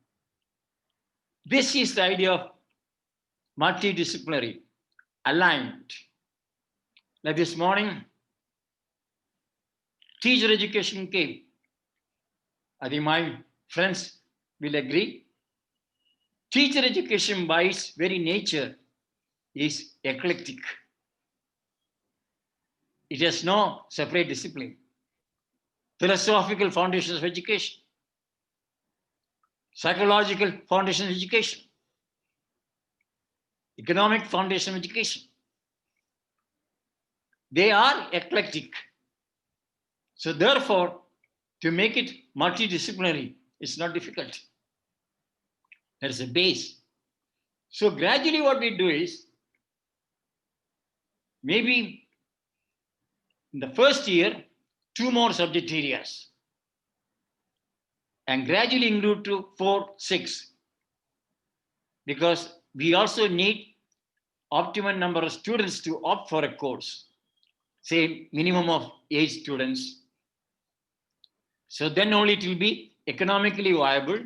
This is the idea of multidisciplinary, aligned. Like this morning, teacher education came. I think my friends will agree. Teacher education by its very nature is eclectic. It has no separate discipline. Philosophical foundations of education, psychological foundation of education, economic foundation of education. They are eclectic. So therefore, to make it multidisciplinary is not difficult. There is a base. So gradually what we do is, maybe in the first year, 2 more subject areas, and gradually include to 4, 6, because we also need optimum number of students to opt for a course, say minimum of 8 students. So then only it will be economically viable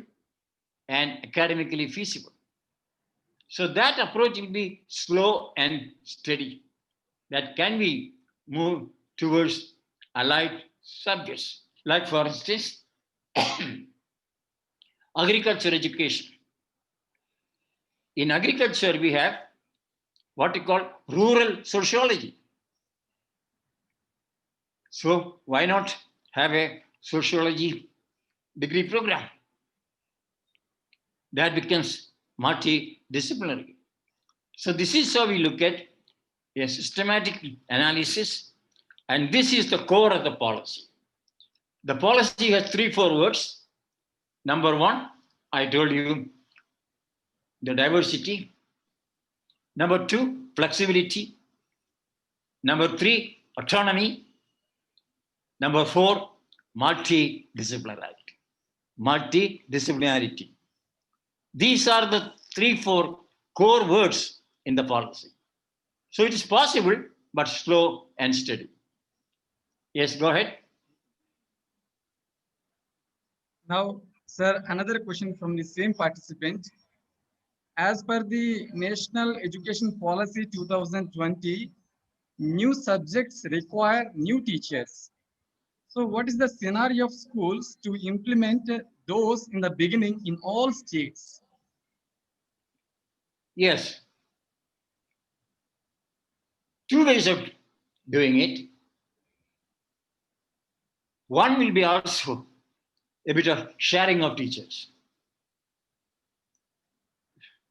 and academically feasible. So that approach will be slow and steady. That can be moved towards allied subjects. Like for instance, agriculture education. In agriculture, we have what we call rural sociology. So why not have a sociology degree program. That becomes multidisciplinary. So this is how we look at a systematic analysis, and this is the core of the policy. The policy has 3-4 words. Number one, I told you, the diversity. Number two, flexibility. Number three, autonomy. Number four, multidisciplinarity. Multidisciplinarity. These are the 3-4 core words in the policy. So it is possible, but slow and steady. Yes, go ahead. Now, sir, another question from the same participant. As per the National Education Policy 2020, new subjects require new teachers. So what is the scenario of schools to implement those in the beginning in all states? Yes. Two ways of doing it. One will be also a bit of sharing of teachers.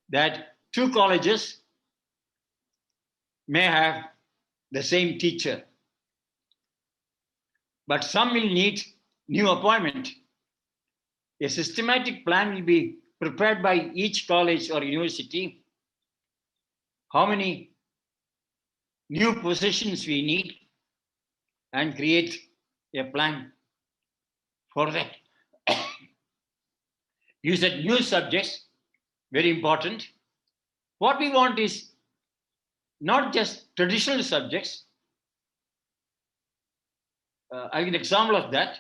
That two colleges may have the same teacher, but some will need new appointment. A systematic plan will be prepared by each college or university. How many new positions we need, and create a plan for that. You said new subjects, very important. What we want is not just traditional subjects. I'll give an example of that.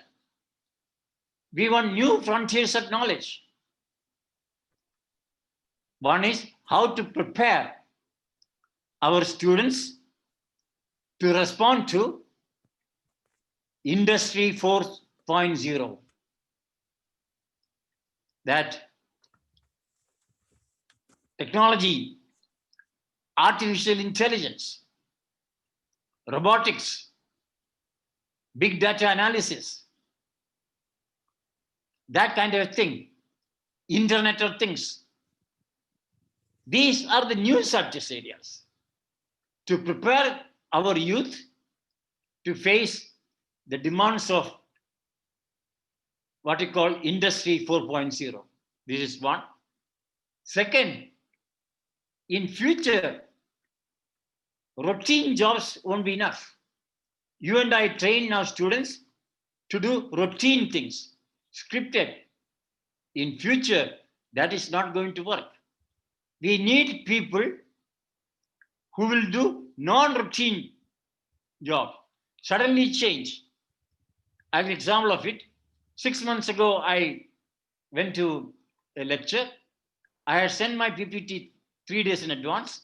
We want new frontiers of knowledge. One is how to prepare our students to respond to Industry 4.0. That technology, artificial intelligence, robotics, big data analysis, that kind of thing, Internet of Things. These are the new subject areas to prepare our youth to face the demands of what we call Industry 4.0. This is one. Second, in future, routine jobs won't be enough. You and I train our students to do routine things, scripted. In future, that is not going to work. We need people who will do non-routine job, suddenly change. I have an example of it. 6 months ago, I went to a lecture. I had sent my PPT 3 days in advance.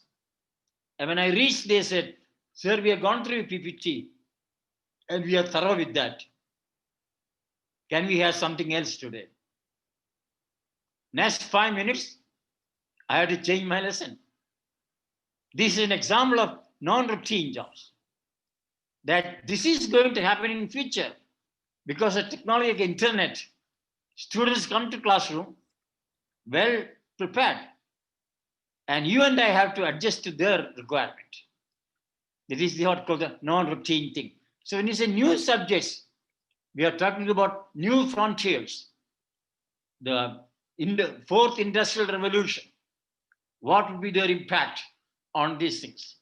And when I reached, they said, sir, we have gone through PPT and we are thorough with that. Can we have something else today? Next 5 minutes, I had to change my lesson. This is an example of non-routine jobs. That this is going to happen in future because of technology like internet. Students come to classroom well prepared, and you and I have to adjust to their requirement. That is what called the non-routine thing. So when you say new subjects, we are talking about new frontiers, in the fourth industrial revolution. What would be their impact on these things?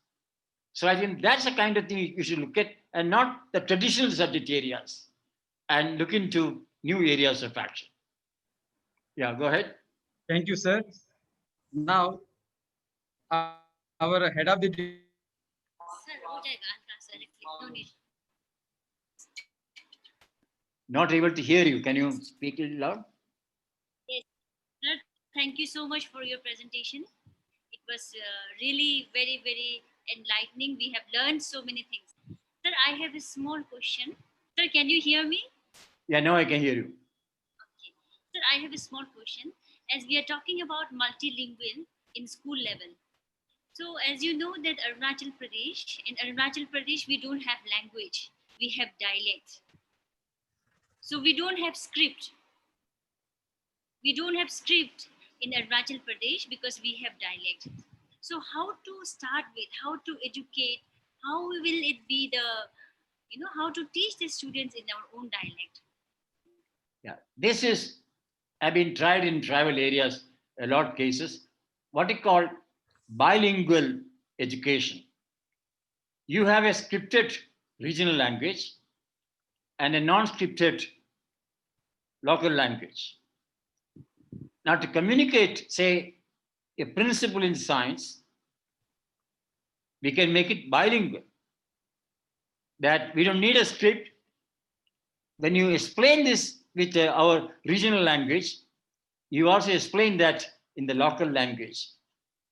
So I think that's the kind of thing you should look at, and not the traditional subject areas, and look into new areas of action. Yeah, go ahead. Thank you, sir. Now, our head of the Not able to hear you. Can you speak a little loud? Yes, sir. Thank you so much for your presentation. It was really very, very enlightening. We have learned so many things. Sir, I have a small question. Sir, can you hear me? Yeah, now I can hear you. Okay. Sir, I have a small question. As we are talking about multilingual in school level. So as you know that in Arunachal Pradesh, we don't have language. We have dialects. So we don't have script. We don't have script in Arunachal Pradesh because we have dialect. So how to start with, how to educate, how will it be the, how to teach the students in our own dialect? Yeah, this is, have been tried in tribal areas, a lot of cases, what you call bilingual education. You have a scripted regional language and a non-scripted local language. Now, to communicate, say, a principle in science, we can make it bilingual. That we don't need a script. When you explain this with our regional language, you also explain that in the local language.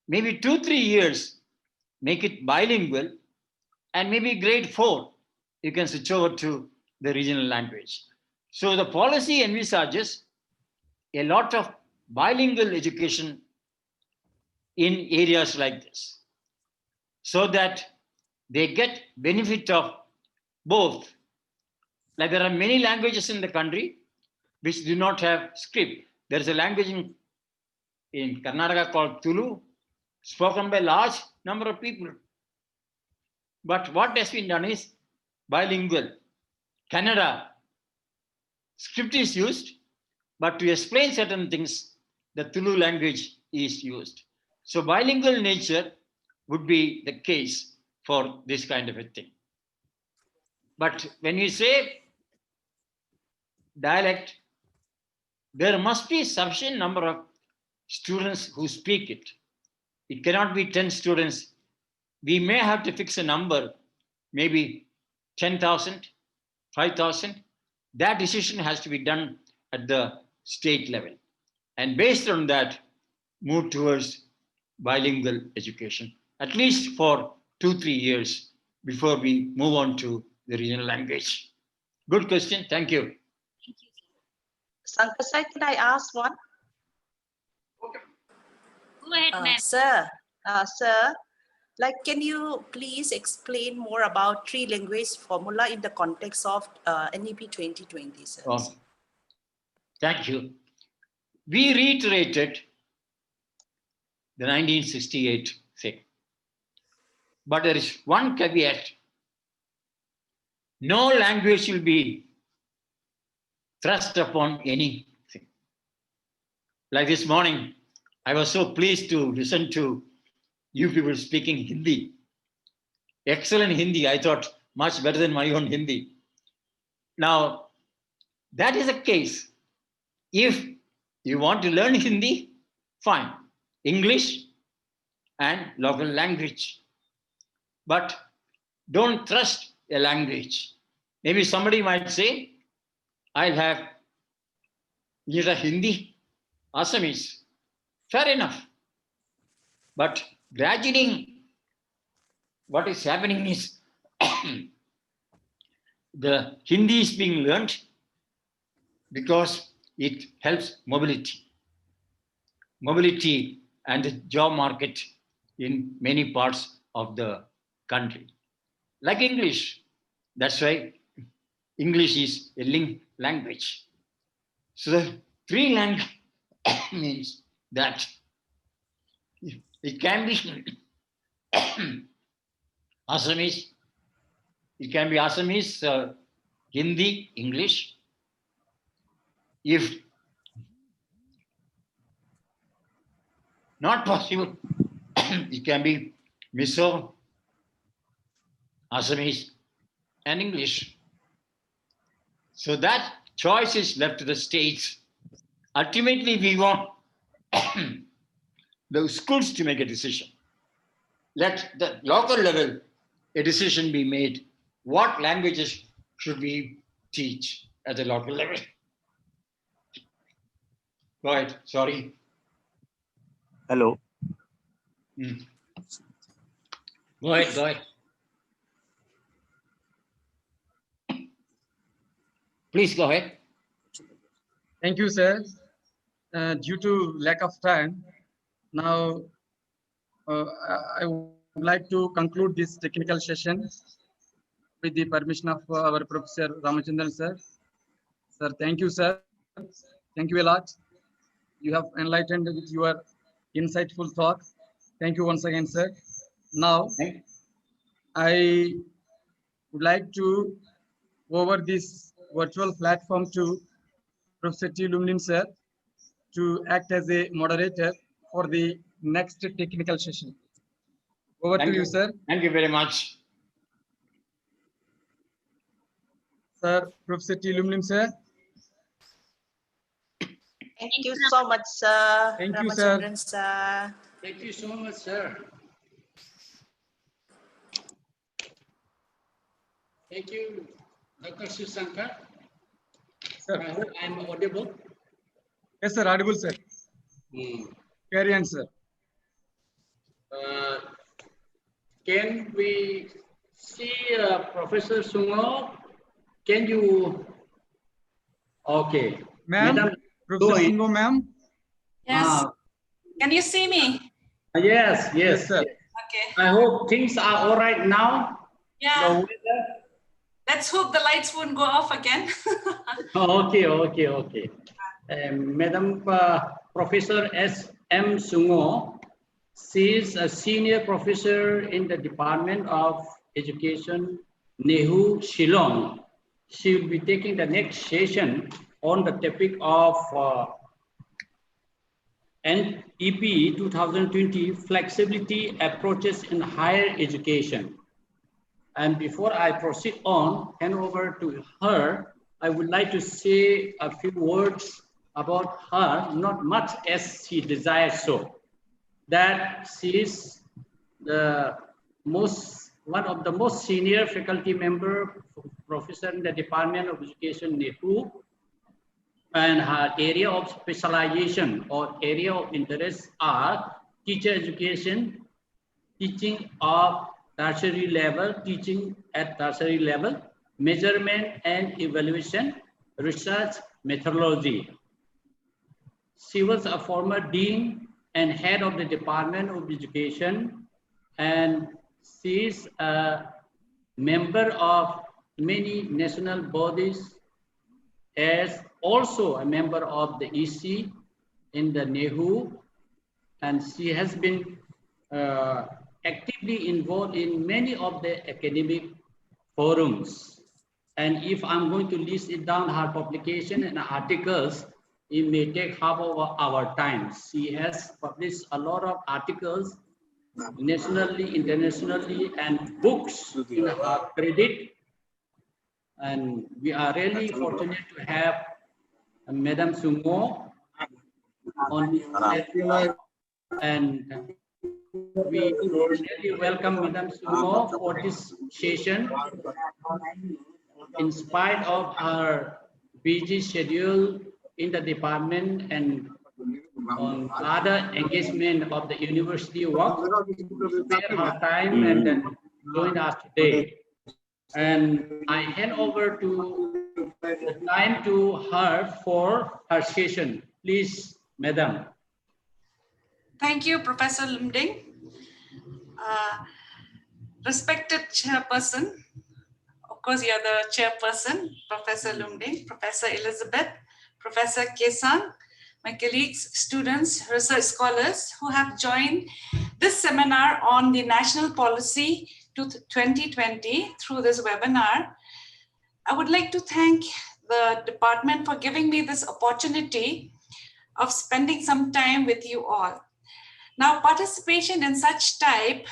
Maybe 2-3 years, make it bilingual, and maybe grade 4, you can switch over to the regional language. So the policy envisages a lot of bilingual education in areas like this, so that they get benefit of both. Like there are many languages in the country which do not have script. There is a language in Karnataka called Tulu, spoken by a large number of people. But what has been done is bilingual. Kannada, script is used, but to explain certain things, the Tulu language is used. So bilingual nature would be the case for this kind of a thing. But when you say dialect, there must be sufficient number of students who speak it. It cannot be 10 students. We may have to fix a number, maybe 10,000, 5,000. That decision has to be done at the state level. And based on that, move towards bilingual education, at least for 2-3 years before we move on to the regional language. Good question. Thank you. Thank you, sir. Sankasai, can I ask one? Go ahead, ma'am. Sir, like, can you please explain more about three language formula in the context of NEP 2020, sir? Oh, thank you. We reiterated the 1968 thing. But there is one caveat. No language will be thrust upon anything. Like this morning, I was so pleased to listen to you people speaking Hindi. Excellent Hindi, I thought, much better than my own Hindi. Now, that is the case. If you want to learn Hindi, fine. English and local language. But don't trust a language. Maybe somebody might say, I'll have either Hindi, Assamese. Fair enough. But gradually, what is happening is the Hindi is being learned because it helps mobility. Mobility and the job market in many parts of the country. Like English. That's why English is a linked language. So the three language means that it can be Assamese, it can be Assamese, Hindi, English. If not possible, it can be Mizo, Assamese, and English. So that choice is left to the states. Ultimately, we want the schools to make a decision. Let the local level a decision be made. What languages should we teach at the local level? Go ahead. Sorry. Hello. Go ahead. Go ahead. Please go ahead. Thank you, sir. Due to lack of time, now I would like to conclude this technical session with the permission of our Professor Ramachandran, sir. Sir, thank you, sir. Thank you a lot. You have enlightened with your insightful talk. Thank you once again, sir. Now, Thank- I would like to over this virtual platform to Professor T. Lumlin, sir, to act as a moderator for the next technical session. Over Thank to you, sir. Thank you very much. Sir, Professor T. Lumlin, sir. Thank you so much, sir. Thank you, sir. Ramachandran, sir. Thank you so much, sir. Thank you, Dr. Shivasankar. Sir. I hope I'm audible. Yes, sir. Audible, sir. Carry on, sir. Can we see Professor Sungo? Can you? Okay. Ma'am, Madam, Professor go in. Singo, ma'am. Yes. Can you see me? Yes, Yes, sir. Okay. I hope things are all right now. Yeah. The weather. Let's hope the lights won't go off again. Okay. Madam Professor S.M. Sungo, she is a senior professor in the Department of Education, NEHU, Shillong. She will be taking the next session on the topic of NEP 2020, flexibility approaches in higher education. And before I proceed on, hand over to her, I would like to say a few words about her, not much as she desires so. That she is one of the most senior faculty member, professor in the Department of Education, NEHU, and her area of specialization or area of interest are teacher education, teaching of tertiary level, teaching at tertiary level, measurement and evaluation, research methodology. She was a former dean and head of the Department of Education, and she is a member of many national bodies, as also a member of the EC in the NEHU, and she has been actively involved in many of the academic forums. And if I'm going to list it down, her publication and articles, it may take half of our time. She has published a lot of articles nationally, internationally, and books in her credit. And we are really fortunate to have Madam Sungo on this platform. And we really welcome Madam Sungo for this session. In spite of her busy schedule in the department and on other engagement of the university work, spare her time and then join us today. And I hand over to the time to her for her session. Please, Madam. Thank you, Professor Lumding. Respected chairperson, of course, you're the chairperson, Professor Lumding, Professor Elizabeth, Professor Kesang, my colleagues, students, research scholars who have joined this seminar on the National Policy to 2020 through this webinar. I would like to thank the department for giving me this opportunity of spending some time with you all. Now, participation in such type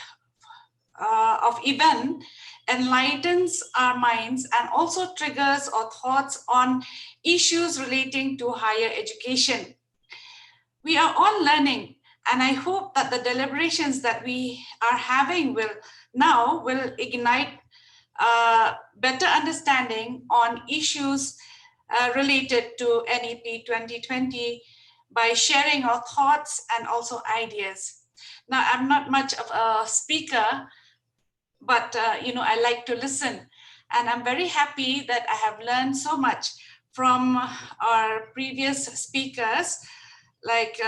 of event enlightens our minds and also triggers our thoughts on issues relating to higher education. We are all learning, and I hope that the deliberations that we are having will ignite better understanding on issues related to NEP 2020 by sharing our thoughts and also ideas. Now, I'm not much of a speaker, but I like to listen, and I'm very happy that I have learned so much from our previous speakers, like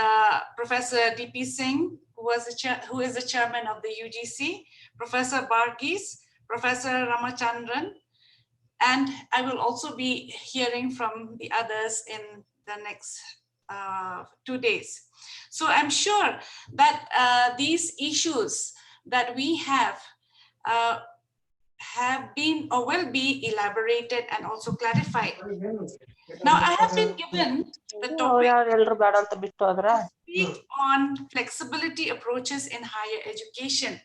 Professor D.P. Singh, who is the chairman of the UGC, Professor Varghese, Professor Ramachandran, And I will also be hearing from the others in the next 2 days. So I'm sure that these issues that we have been or will be elaborated and also clarified. Now I have been given the topic to speak on flexibility approaches in higher education.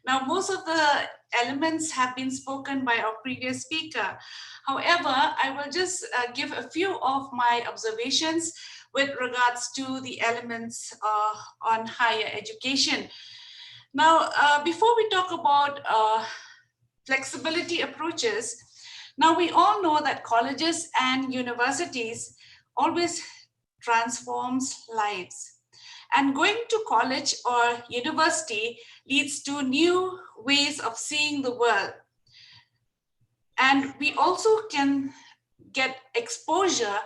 Now, most of the elements have been spoken by our previous speaker. However, I will just give a few of my observations with regards to the elements on higher education. Now, before we talk about flexibility approaches, now we all know that colleges and universities always transforms lives. And going to college or university leads to new ways of seeing the world. And we also can get exposure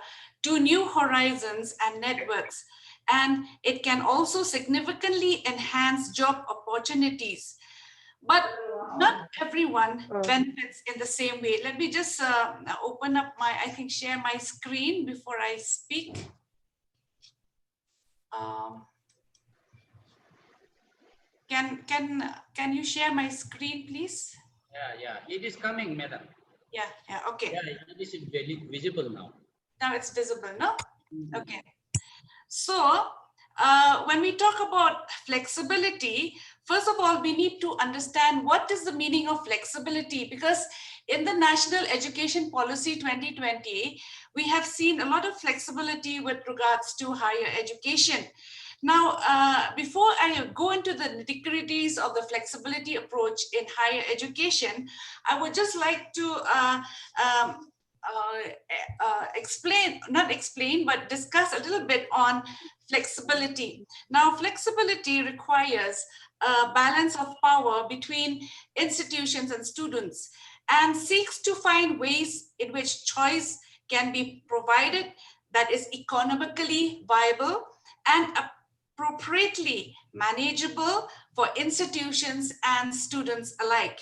to new horizons and networks. And it can also significantly enhance job opportunities. But not everyone benefits in the same way. Let me just open up share my screen before I speak. Can you share my screen, please? Yeah, it is coming, madam. Yeah, okay. Yeah, it is very visible now. Now it's visible, no? Okay. So when we talk about flexibility, first of all, we need to understand what is the meaning of flexibility, because in the National Education Policy 2020, we have seen a lot of flexibility with regards to higher education. Now, before I go into the nitty-gritties of the flexibility approach in higher education, I would just like to discuss a little bit on flexibility. Now, flexibility requires a balance of power between institutions and students and seeks to find ways in which choice can be provided that is economically viable and appropriately manageable for institutions and students alike.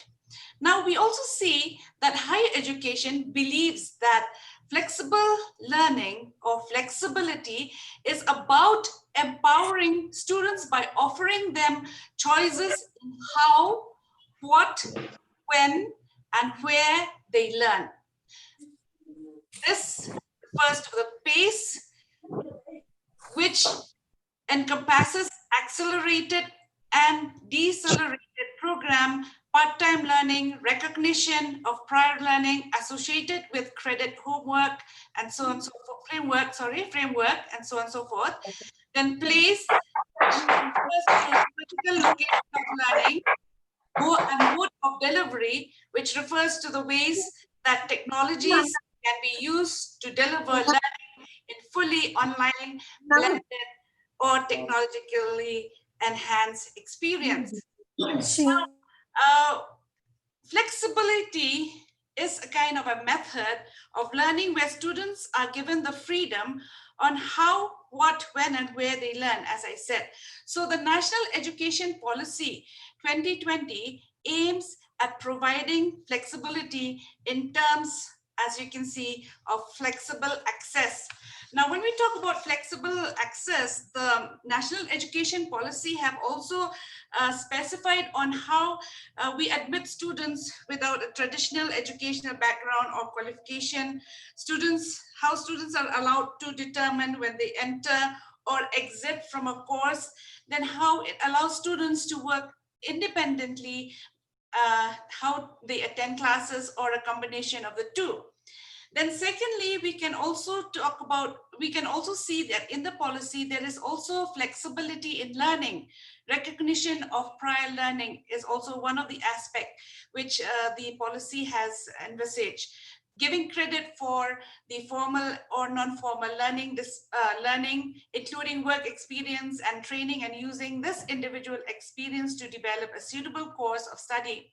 Now, we also see that higher education believes that flexible learning or flexibility is about empowering students by offering them choices in how, what, when, and where they learn. This refers to the pace, which encompasses accelerated and decelerated program, part-time learning, recognition of prior learning associated with credit homework, and so on and so forth, framework, and so on and so forth. Then place, physical location of learning, and mode of delivery, which refers to the ways that technologies can be used to deliver learning in fully online, blended, or technologically enhanced experience. Now, flexibility is a kind of a method of learning where students are given the freedom on how, what, when, and where they learn, as I said. So the National Education Policy 2020 aims at providing flexibility in terms, as you can see, of flexible access. Now, when we talk about flexible access, the National Education Policy have also specified on how we admit students without a traditional educational background or qualification, how students are allowed to determine when they enter or exit from a course, then how it allows students to work independently, how they attend classes, or a combination of the two. Then secondly, we can also see that in the policy, there is also flexibility in learning. Recognition of prior learning is also one of the aspects which the policy has envisaged. Giving credit for the formal or non-formal learning, including work experience and training, and using this individual experience to develop a suitable course of study.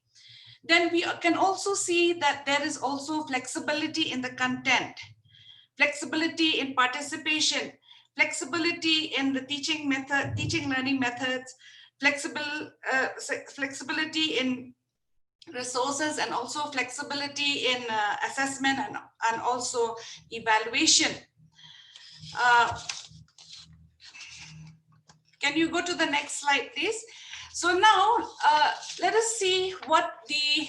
Then we can also see that there is also flexibility in the content, flexibility in participation, flexibility in the teaching learning methods, flexibility in resources and also flexibility in assessment and also evaluation. Can you go to the next slide, please? So now let us see what the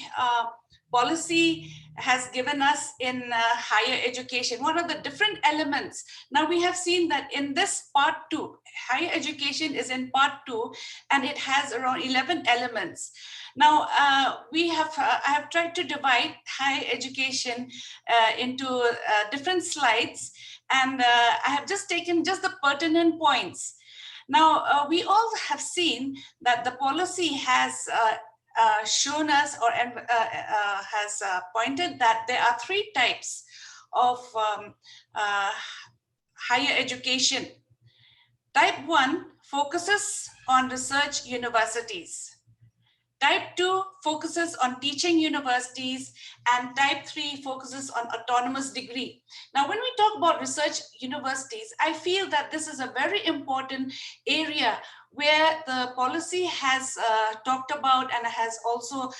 policy has given us in higher education. What are the different elements? Now we have seen that in this part 2, higher education is in part 2, and it has around 11 elements. Now I have tried to divide higher education into different slides, and I have just taken just the pertinent points. Now, we all have seen that the policy has shown us or has pointed that there are 3 types of higher education. Type 1 focuses on research universities. Type 2 focuses on teaching universities, and type 3 focuses on autonomous degree. Now, when we talk about research universities, I feel that this is a very important area where the policy has talked about and has also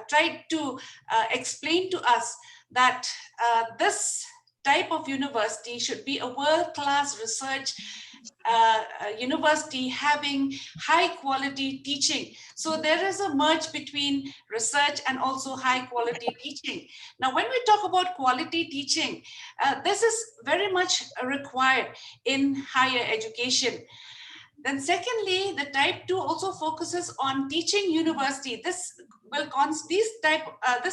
tried to explain to us that this type of university should be a world-class research university having high quality teaching. So there is a merge between research and also high quality teaching. Now, when we talk about quality teaching, this is very much required in higher education. Then secondly, the type 2 also focuses on teaching university. This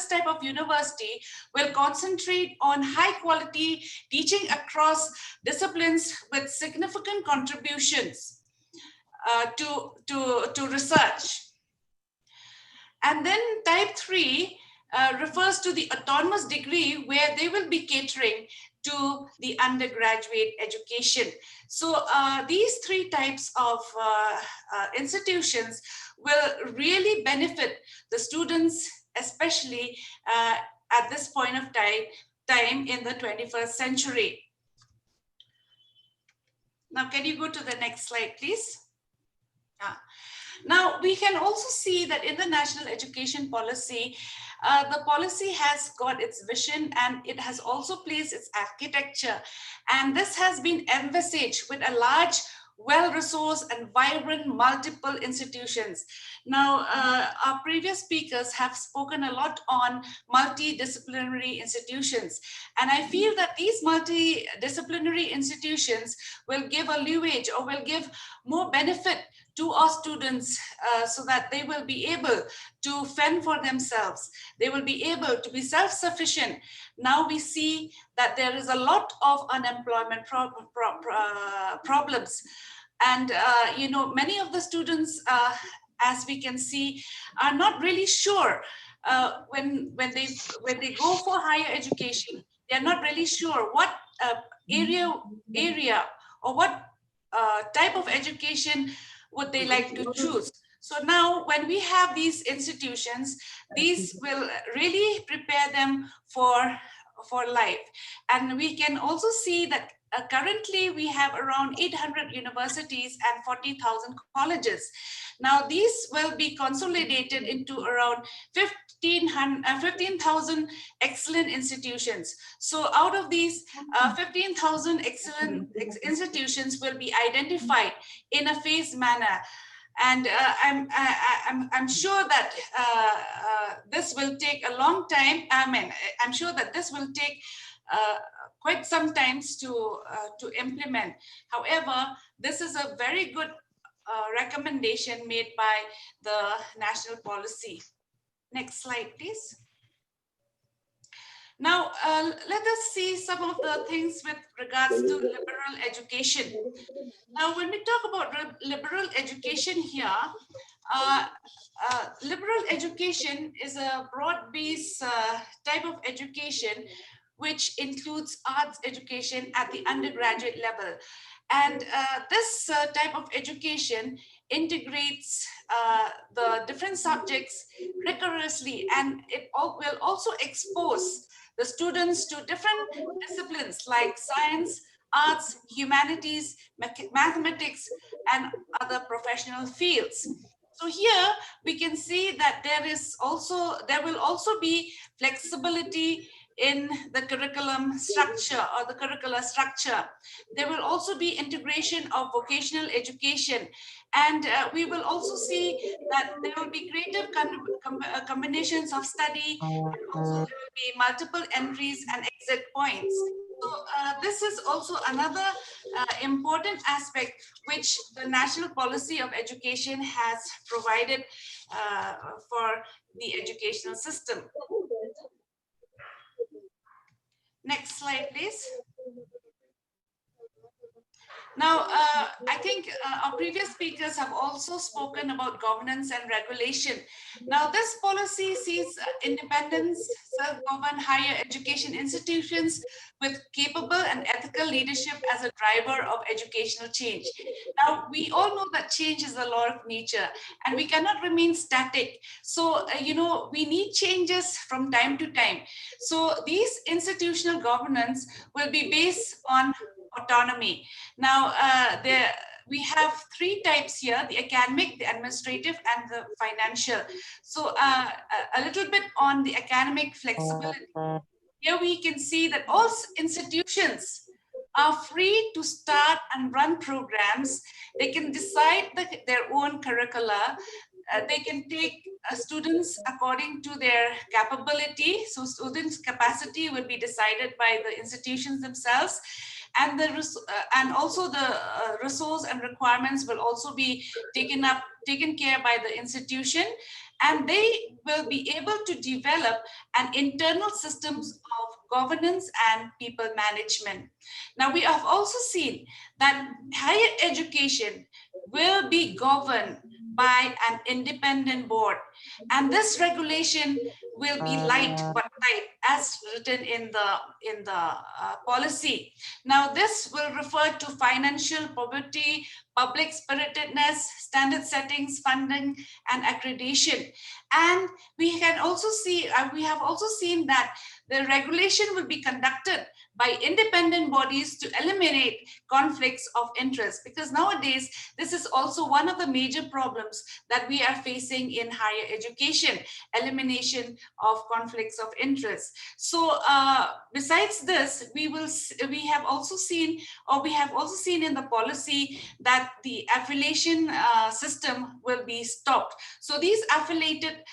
type of university will concentrate on high quality teaching across disciplines with significant contributions to research. And then type 3 refers to the autonomous degree, where they will be catering to the undergraduate education. So these 3 types of institutions will really benefit the students, especially at this point of time in the 21st century. Now, can you go to the next slide, please? Now, we can also see that in the national education policy, the policy has got its vision, and it has also placed its architecture. And this has been envisaged with a large, well-resourced and vibrant multiple institutions. Now, our previous speakers have spoken a lot on multidisciplinary institutions. And I feel that these multidisciplinary institutions will give a leeway or will give more benefit to our students so that they will be able to fend for themselves. They will be able to be self-sufficient. Now we see that there is a lot of unemployment problems. And, you know, many of the students, as we can see, are not really sure when they go for higher education. They're not really sure what area or what type of education would they like to choose. So now when we have these institutions, these will really prepare them for life. And we can also see that currently we have around 800 universities and 40,000 colleges. Now these will be consolidated into around 15,000 excellent institutions. So out of these 15,000 excellent institutions will be identified in a phased manner. And I'm sure that this will take a long time. I'm sure that this will take quite some time to implement. However, this is a very good recommendation made by the national policy. Next slide, please. Now, let us see some of the things with regards to liberal education. Now, when we talk about liberal education here, liberal education is a broad-based type of education which includes arts education at the undergraduate level. And this type of education integrates the different subjects rigorously, and it will also expose the students to different disciplines like science, arts, humanities, mathematics, and other professional fields. So here we can see that there will also be flexibility in the curriculum structure or the curricular structure. There will also be integration of vocational education, and we will also see that there will be creative combinations of study, and also there will be multiple entries and exit points. So this is also another important aspect which the National Policy of Education has provided for the educational system. Next slide, please. Now, I think our previous speakers have also spoken about governance and regulation. Now, this policy sees independence, self-governed higher education institutions with capable and ethical leadership as a driver of educational change. Now, we all know that change is a law of nature and we cannot remain static. So, we need changes from time to time. So these institutional governance will be based on autonomy. Now, we have three types here: the academic, the administrative, and the financial. So a little bit on the academic flexibility. Here we can see that all institutions are free to start and run programs. They can decide their own curricula. They can take students according to their capability. So students' capacity will be decided by the institutions themselves, and also the resource and requirements will also be taken care by the institution, and they will be able to develop an internal systems of governance and people management. Now, we have also seen that higher education will be governed by an independent board, and this regulation will be light but tight as written in the policy. Now, this will refer to financial poverty, public spiritedness, standard settings, funding, and accreditation. And we have also seen that the regulation will be conducted by independent bodies to eliminate conflicts of interest, because nowadays this is also one of the major problems that we are facing in higher education: elimination of conflicts of interest. So besides this, we have also seen in the policy that the affiliation system will be stopped. So these affiliated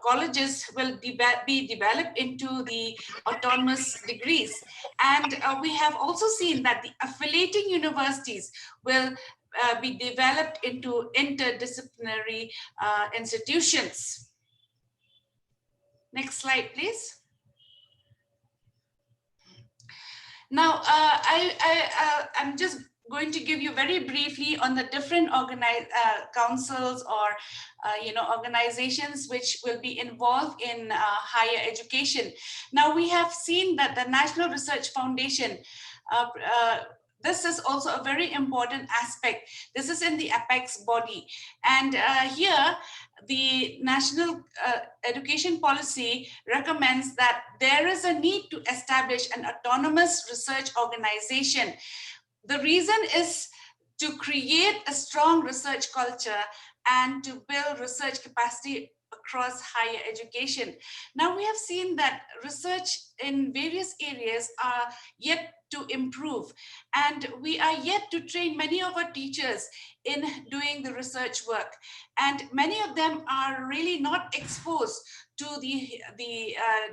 colleges will be developed into the autonomous degrees, and we have also seen that the affiliating universities will be developed into interdisciplinary institutions. Next slide, please. Now, I'm just going to give you very briefly on the different councils or organizations which will be involved in higher education. Now, we have seen that the National Research Foundation, this is also a very important aspect. This is in the apex body, and here the National Education Policy recommends that there is a need to establish an autonomous research organization. The reason is to create a strong research culture and to build research capacity across higher education. Now, we have seen that research in various areas are yet to improve, and we are yet to train many of our teachers in doing the research work, and many of them are really not exposed to the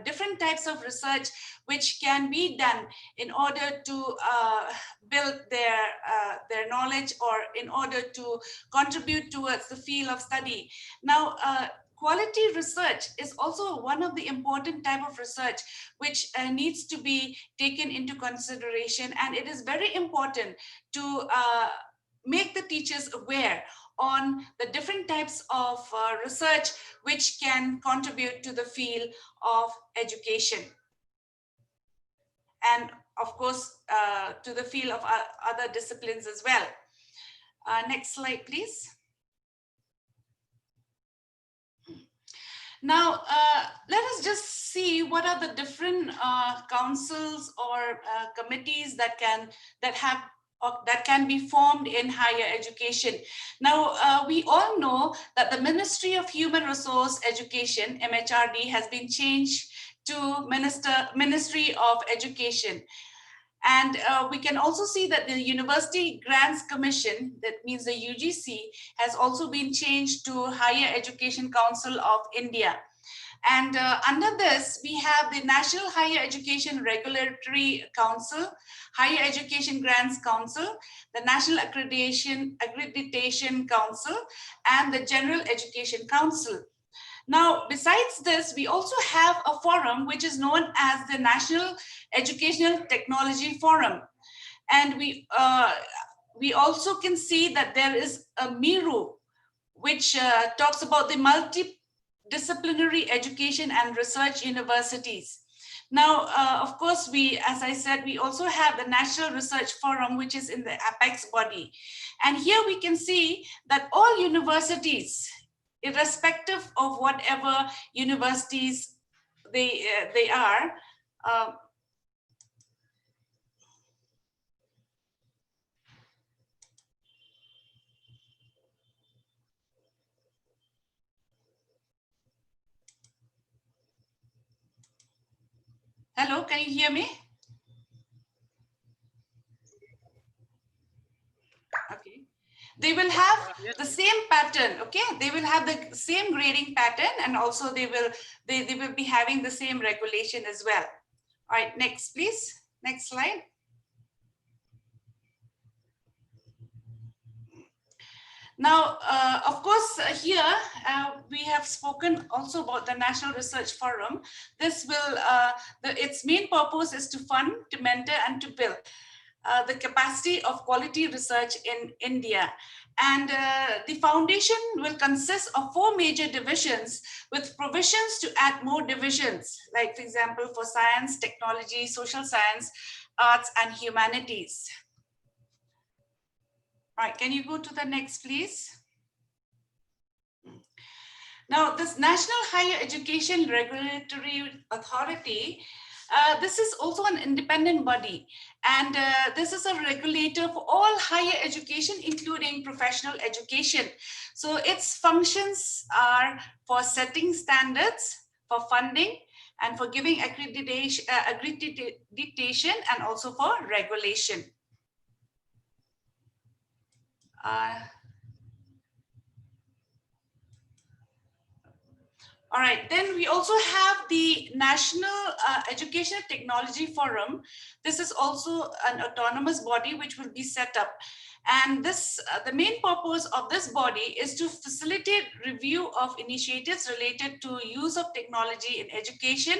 different types of research which can be done in order to build their knowledge, or in order to contribute towards the field of study. Now, quality research is also one of the important type of research which needs to be taken into consideration, and it is very important to make the teachers aware on the different types of research which can contribute to the field of education, and of course to the field of other disciplines as well. Next slide, please. Now, let us just see what are the different councils or committees that have that can be formed in higher education. Now, we all know that the Ministry of Human Resource Education, MHRD, has been changed to Ministry of Education. And we can also see that the University Grants Commission, that means the UGC, has also been changed to Higher Education Council of India. And under this, we have the National Higher Education Regulatory Council, Higher Education Grants Council, the National Accreditation Council, and the General Education Council. Now, besides this, we also have a forum which is known as the National Educational Technology Forum. And we also can see that there is a MIRU, which talks about the multidisciplinary education and research universities. Now, of course, as I said, we also have the National Research Forum, which is in the apex body. And here we can see that all universities, irrespective of whatever universities they are, hello, can you hear me? Okay. They will have the same pattern, okay? They will have the same grading pattern, and also they will be having the same regulation as well. All right, next, please. Next slide. Now, of course, here we have spoken also about the National Research Forum. This will, its main purpose is to fund, to mentor, and to build the capacity of quality research in India. And the foundation will consist of 4 major divisions with provisions to add more divisions, like, for example, for science, technology, social science, arts, and humanities. All right, can you go to the next, please? Now, this National Higher Education Regulatory Authority, this is also an independent body, and this is a regulator for all higher education, including professional education. So its functions are for setting standards, for funding, and for giving accreditation and also for regulation. All right, then we also have the National Educational Technology Forum. This is also an autonomous body which will be set up. And this, the main purpose of this body is to facilitate review of initiatives related to use of technology in education,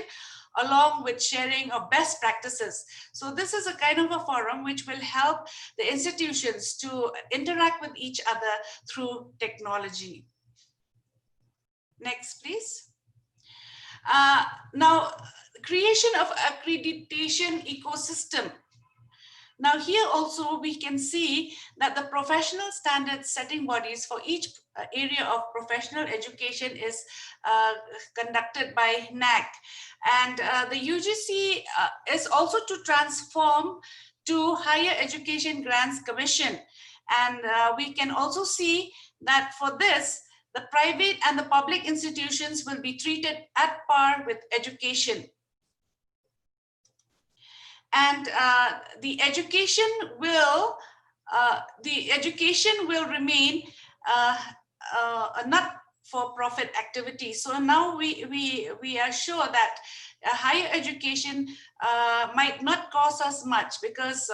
along with sharing of best practices. So this is a kind of a forum which will help the institutions to interact with each other through technology. Next, please. Now, creation of accreditation ecosystem. Now here also we can see that the professional standard setting bodies for each area of professional education is conducted by NAC. And the UGC is also to transform to Higher Education Grants Commission. And we can also see that for this, the private and the public institutions will be treated at par with education. And the education will remain a not-for-profit activity. So now we are sure that higher education might not cost us much, because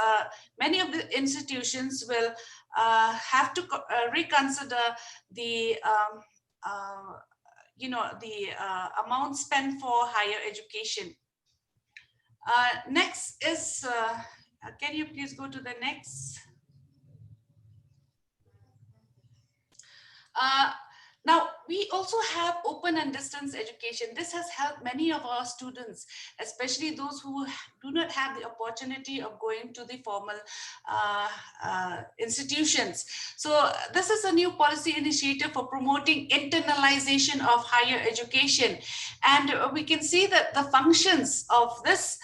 many of the institutions will have to reconsider the amount spent for higher education. Next is, can you please go to the next? Now, we also have open and distance education. This has helped many of our students, especially those who do not have the opportunity of going to the formal institutions. So this is a new policy initiative for promoting internalization of higher education. And we can see that the functions of this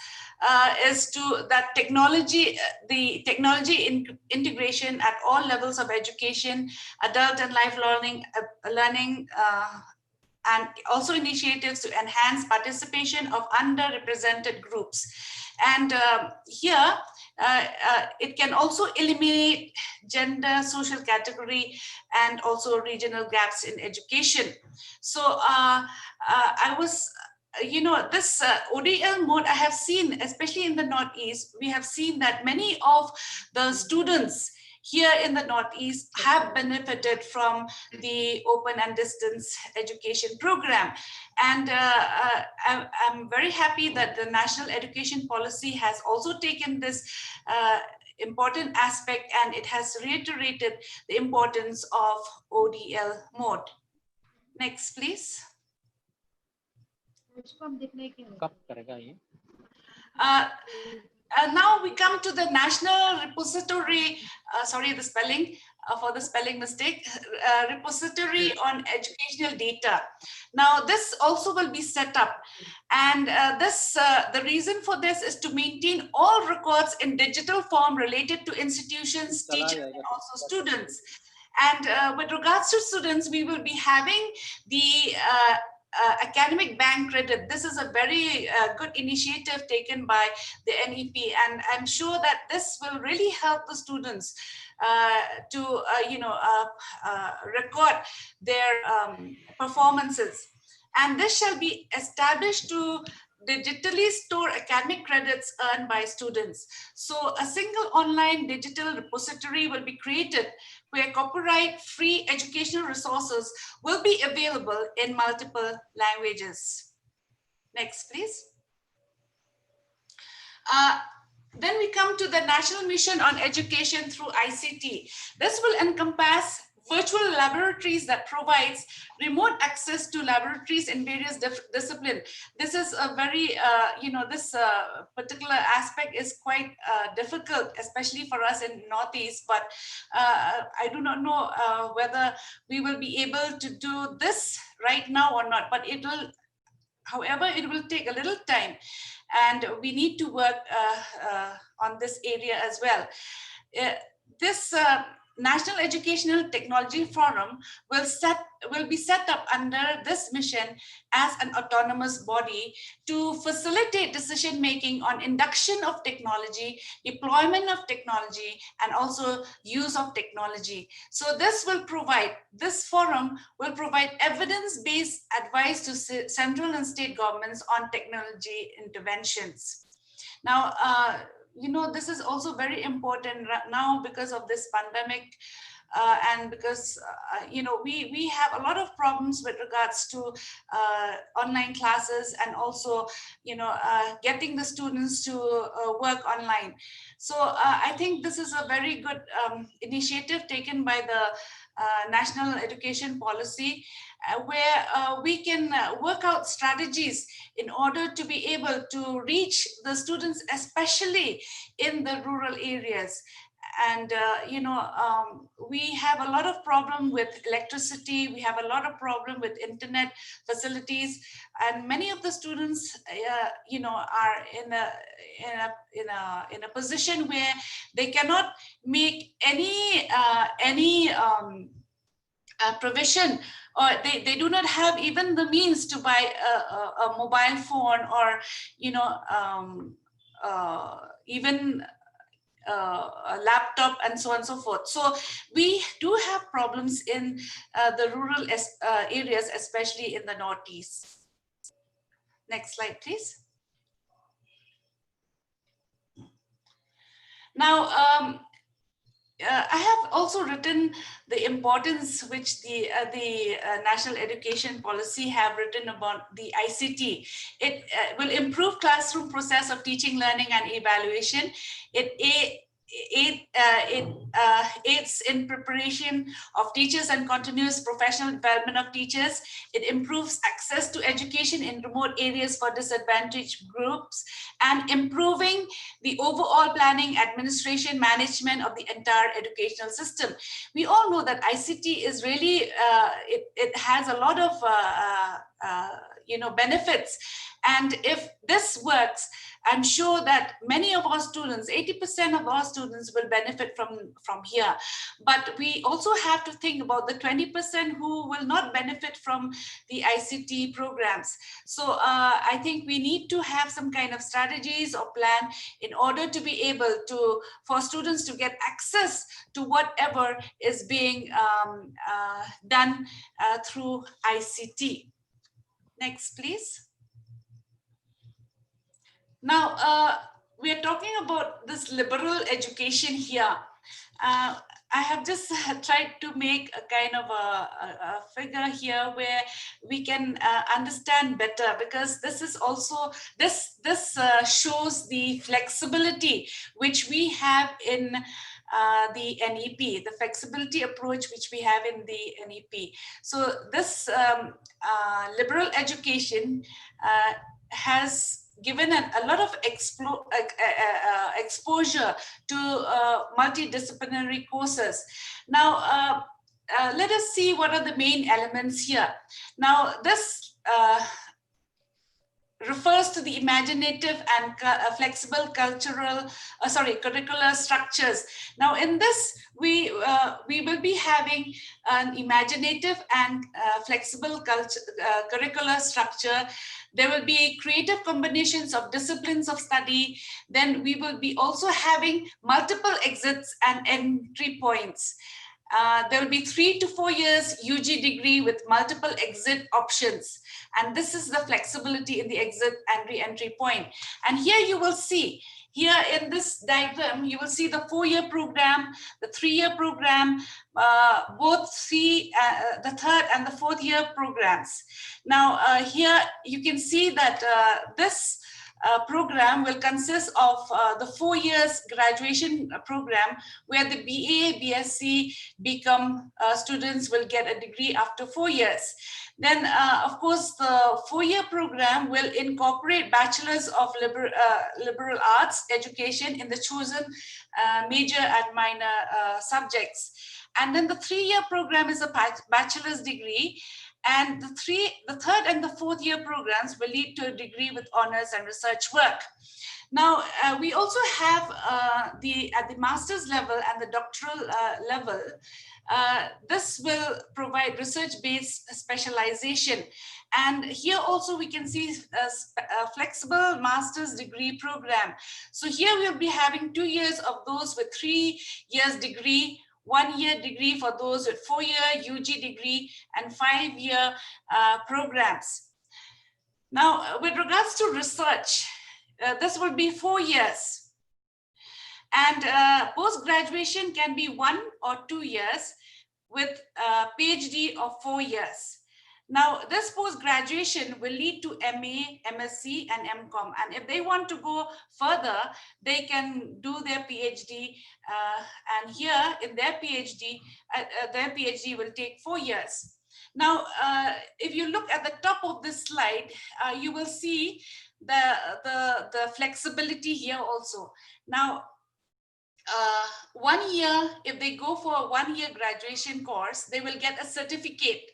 is to that technology, the technology integration at all levels of education, adult and life learning, and also initiatives to enhance participation of underrepresented groups. And here, it can also eliminate gender, social category, and also regional gaps in education. So I was, this ODL mode I have seen, especially in the Northeast, we have seen that many of the students here in the Northeast have benefited from the open and distance education program. And I'm very happy that the national education policy has also taken this important aspect, and it has reiterated the importance of ODL mode. Next, please. Now we come to the National Repository, sorry, the spelling, for the spelling mistake, Repository on Educational Data. Now this also will be set up, and the reason for this is to maintain all records in digital form related to institutions, teachers, and also students. And with regards to students, we will be having the academic bank credit. This is a very good initiative taken by the NEP, and I'm sure that this will really help the students to record their performances. And this shall be established to digitally store academic credits earned by students. So a single online digital repository will be created where copyright-free educational resources will be available in multiple languages. Next, please. Then we come to the National Mission on Education through ICT. This will encompass virtual laboratories that provides remote access to laboratories in various disciplines. This is a very, this particular aspect is quite difficult, especially for us in Northeast, but I do not know whether we will be able to do this right now or not, but it will, however, it will take a little time, and we need to work on this area as well. This National Educational Technology Forum will be set up under this mission as an autonomous body to facilitate decision making on induction of technology, deployment of technology, and also use of technology. So this forum will provide evidence-based advice to central and state governments on technology interventions. Now, this is also very important right now because of this pandemic, and because we have a lot of problems with regards to online classes, and also getting the students to work online. So I think this is a very good initiative taken by the National Education Policy, where we can work out strategies in order to be able to reach the students, especially in the rural areas. And we have a lot of problem with electricity, we have a lot of problem with internet facilities, and many of the students are in a position where they cannot make any provision, or they do not have even the means to buy a mobile phone, or even a laptop, and so on and so forth. So we do have problems in the rural areas, especially in the Northeast. Next slide, please. Now, I have also written the importance which the National Education Policy have written about the ICT. It will improve classroom process of teaching, learning, and evaluation. It aids in preparation of teachers and continuous professional development of teachers. It improves access to education in remote areas for disadvantaged groups, and improving the overall planning, administration, management of the entire educational system. We all know that ICT is really, it has a lot of benefits, and if this works, I'm sure that many of our students, 80% of our students will benefit from here. But we also have to think about the 20% who will not benefit from the ICT programs. So I think we need to have some kind of strategies or plan in order to be able to, for students to get access to whatever is being done through ICT. Next, please. Now, we are talking about this liberal education here. I have just tried to make a kind of a figure here where we can understand better, because this is also, this shows the flexibility which we have in the NEP, the flexibility approach which we have in the NEP. So this liberal education has given a lot of exposure to multidisciplinary courses. Now, let us see what are the main elements here. Now, this refers to the imaginative and flexible curricular structures. Now, in this, we will be having an imaginative and flexible curricular structure. There will be creative combinations of disciplines of study. Then we will be also having multiple exits and entry points. There will be 3 to 4 years UG degree with multiple exit options. And this is the flexibility in the exit and re-entry point. And here you will see, here in this diagram, you will see the 4-year program, the 3-year program, both the 3rd and the 4th year programs. Now, here you can see that this program will consist of the 4 years graduation program, where the BA, BSc, BCom students will get a degree after 4 years. Then, of course, the 4-year program will incorporate Bachelors of Liberal Arts education in the chosen major and minor subjects. And then the 3-year program is a bachelor's degree. And the 3rd and the 4th year programs will lead to a degree with honors and research work. Now, we also have at the master's level and the doctoral level, this will provide research-based specialization. And here also we can see a flexible master's degree program. So here we'll be having 2 years of those with 3 years degree, 1 year degree for those with 4-year UG degree, and 5-year programs. Now, with regards to research, this will be 4 years. And post-graduation can be 1 or 2 years with PhD of 4 years. Now, this post-graduation will lead to MA, MSc, and MCom. And if they want to go further, they can do their PhD. And here in their PhD will take 4 years. Now, if you look at the top of this slide, you will see the flexibility here also. Now, 1 year, if they go for a 1-year graduation course, they will get a certificate.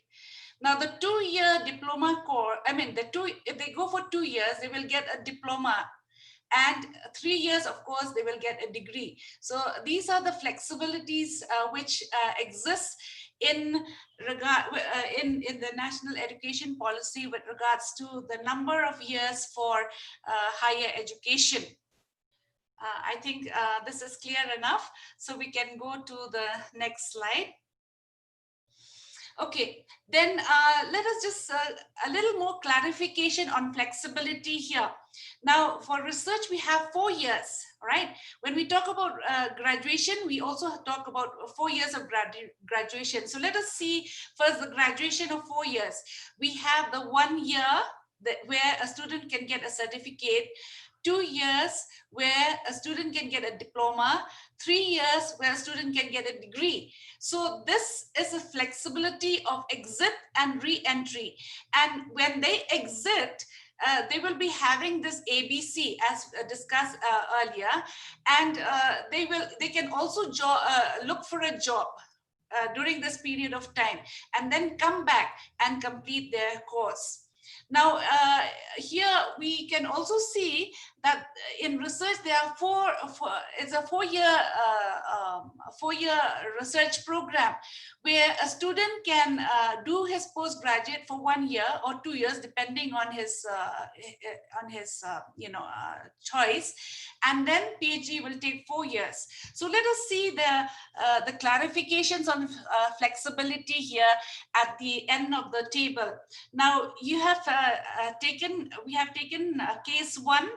Now, the 2-year diploma course, if they go for 2 years, they will get a diploma. And 3 years, of course, they will get a degree. So these are the flexibilities which exist in the national education policy with regards to the number of years for higher education. I think this is clear enough. So we can go to the next slide. Okay, then let us just a little more clarification on flexibility here. Now, for research, we have 4 years, right? When we talk about graduation, we also talk about 4 years of graduation. So let us see first the graduation of 4 years. We have the 1 year where a student can get a certificate, 2 years where a student can get a diploma, 3 years where a student can get a degree. So this is a flexibility of exit and re-entry. And when they exit, they will be having this ABC as discussed earlier, and they can also look for a job during this period of time, and then come back and complete their course. Now, here we can also see that in research there are it's a four-year research program where a student can do his postgraduate for 1 year or 2 years, depending on his choice, and then PhD will take 4 years. So let us see the clarifications on flexibility here at the end of the table. Now you have we have taken case 1,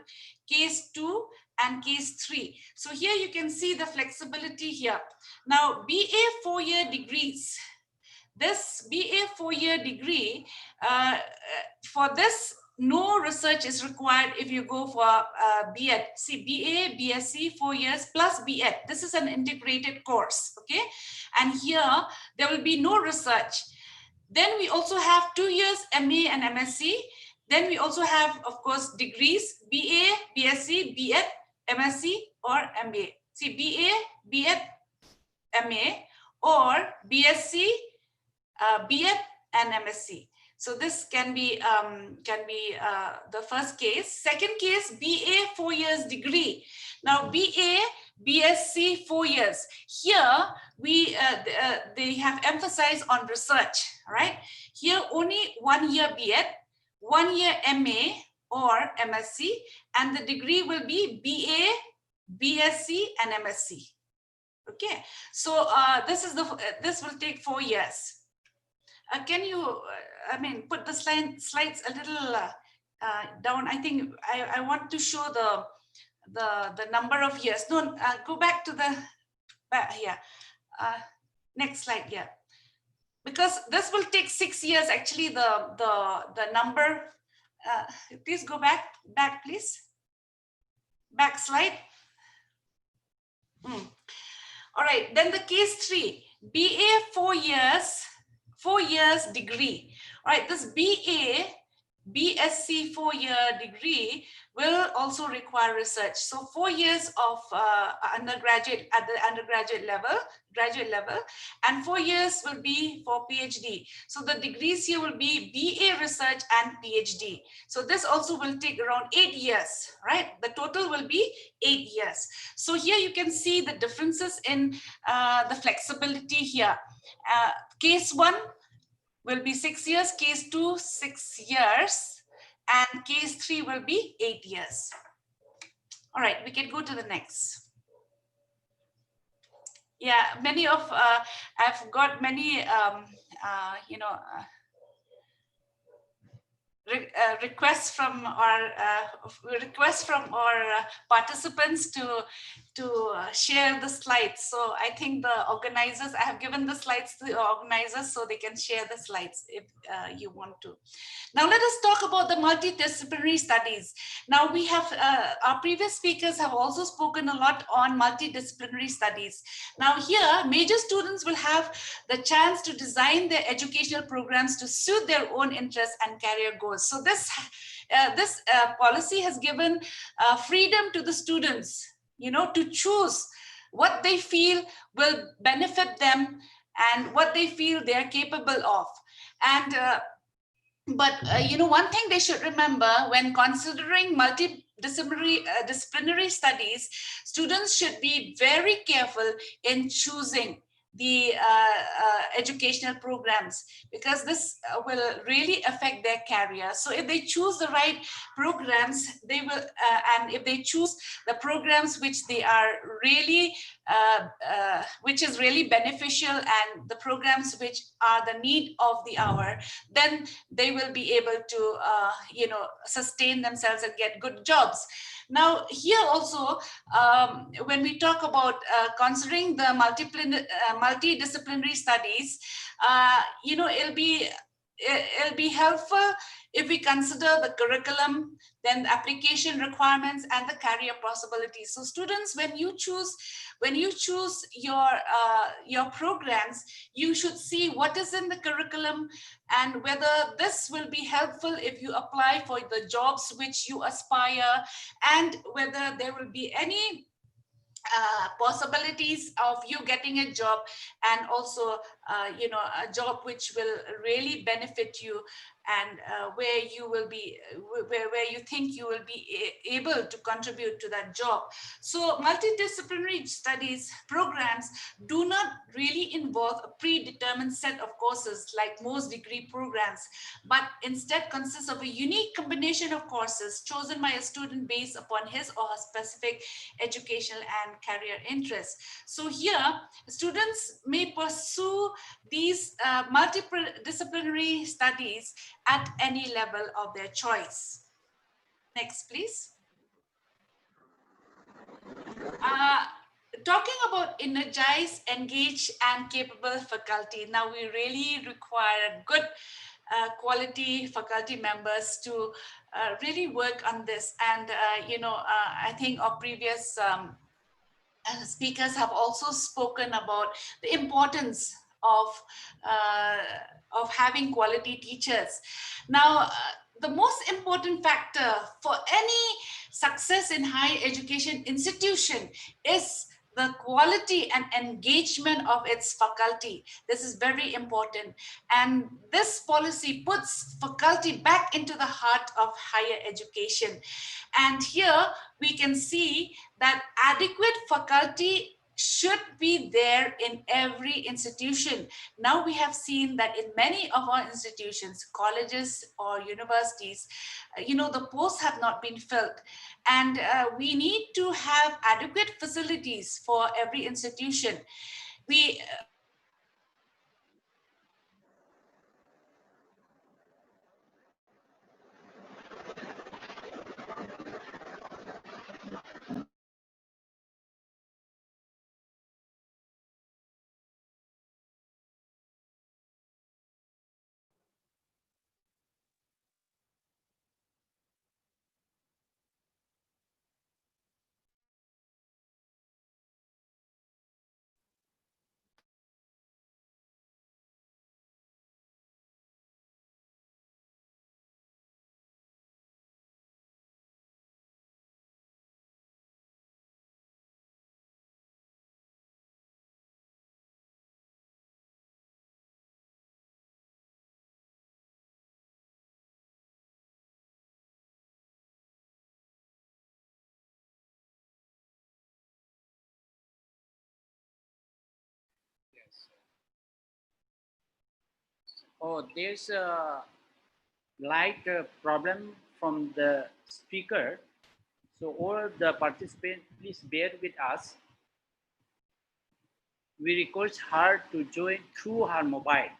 case 2, and case 3. So here you can see the flexibility here. Now BA 4-year degrees. This BA 4-year degree, for this, no research is required if you go for BEd. See, BA, BSc, 4 years plus BEd. This is an integrated course, okay? And here, there will be no research. Then we also have 2 years MA and MSc. Then we also have, of course, degrees, BA, BSc, BEd, MSc, or MBA. See, BA, BEd, MA, or BSc, BEd, and MSc. So this can be the first case. Second case, BA 4 years degree. Now BA, BSc 4 years. Here they have emphasized on research, right? Here only 1 year BEd, 1 year MA or MSc, and the degree will be BA, BSc, and MSc. Okay, so this will take 4 years. Can you, put the slides a little down? I think I want to show the number of years. No, go back to the here. Next slide, yeah. Because this will take 6 years. Actually, the number. Please go back, please. Back slide. All right. Then the case 3, BA 4 years degree. All right, this BA, BSc 4-year degree will also require research. So 4 years of undergraduate at the undergraduate level, graduate level, and 4 years will be for PhD. So the degrees here will be BA research and PhD. So this also will take around 8 years, right? The total will be 8 years. So here you can see the differences in the flexibility here. Case 1 will be 6 years, case 2, 6 years, and case 3 will be 8 years. All right, we can go to the next. Yeah, many of, I've got many, requests from our participants to share the slides. So I think the organizers, I have given the slides to the organizers so they can share the slides if you want to. Now let us talk about the multidisciplinary studies. Now we have, our previous speakers have also spoken a lot on multidisciplinary studies. Now here, major students will have the chance to design their educational programs to suit their own interests and career goals. So this policy has given freedom to the students, to choose what they feel will benefit them and what they feel they are capable of. And one thing they should remember when considering disciplinary studies, students should be very careful in choosing the educational programs, because this will really affect their career. So if they choose the right programs, they will, and if they choose the programs which they are really, which is really beneficial, and the programs which are the need of the hour, then they will be able to, sustain themselves and get good jobs. Now here also, when we talk about considering the multidisciplinary studies, it'll be helpful if we consider the curriculum, then the application requirements, and the career possibilities. So students, when you choose your programs, you should see what is in the curriculum and whether this will be helpful if you apply for the jobs which you aspire, and whether there will be any possibilities of you getting a job, and also a job which will really benefit you and where you will be, where you think you will be able to contribute to that job. So multidisciplinary studies programs do not really involve a predetermined set of courses like most degree programs, but instead consists of a unique combination of courses chosen by a student based upon his or her specific educational and career interests. So here, students may pursue these multidisciplinary studies at any level of their choice. Next, please. Talking about energized, engaged, and capable faculty. Now we really require good quality faculty members to really work on this. And, I think our previous speakers have also spoken about the importance of having quality teachers. Now, the most important factor for any success in higher education institution is the quality and engagement of its faculty. This is very important. And this policy puts faculty back into the heart of higher education. And here we can see that adequate faculty should be there in every institution. Now we have seen that in many of our institutions, colleges or universities, the posts have not been filled. And we need to have adequate facilities for every institution. We Yes. Oh, there's a light problem from the speaker. So all the participants, please bear with us. We request her to join through her mobile.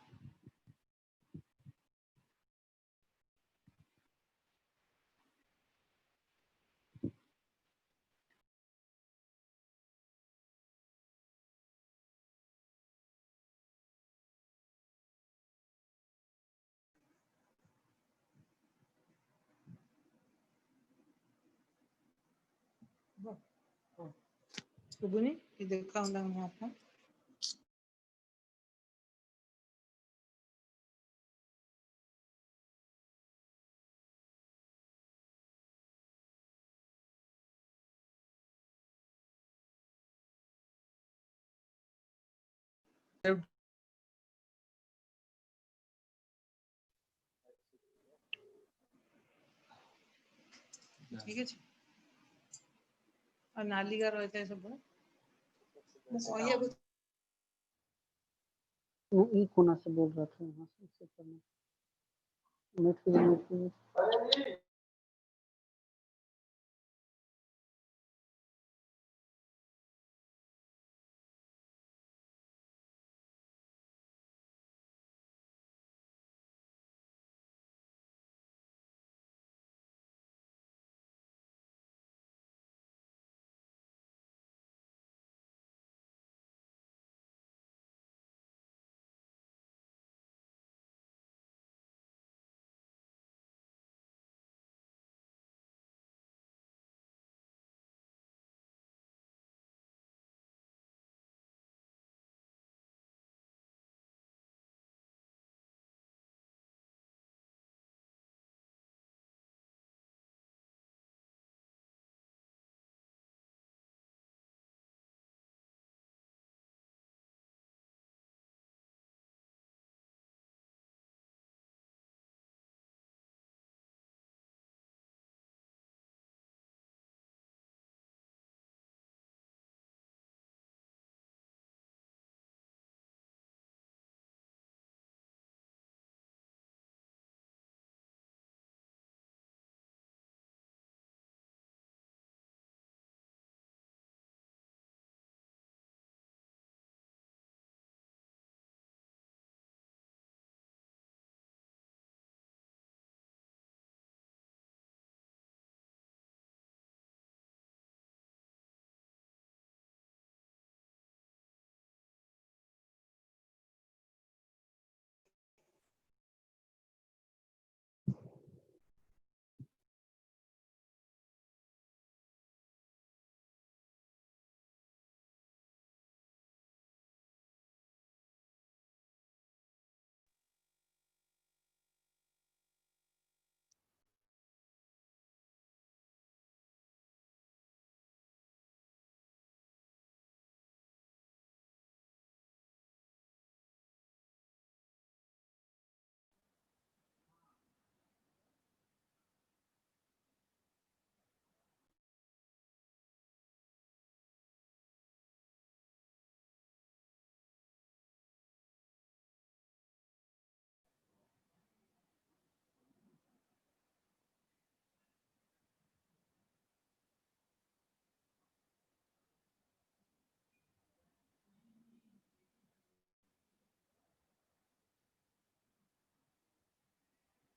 Buguni, इधर countdown है आपका. ठीक है जी. और नाली का रहता है सब. वो ये वो कोना से बोल रहा था वहाँ से इससे करना net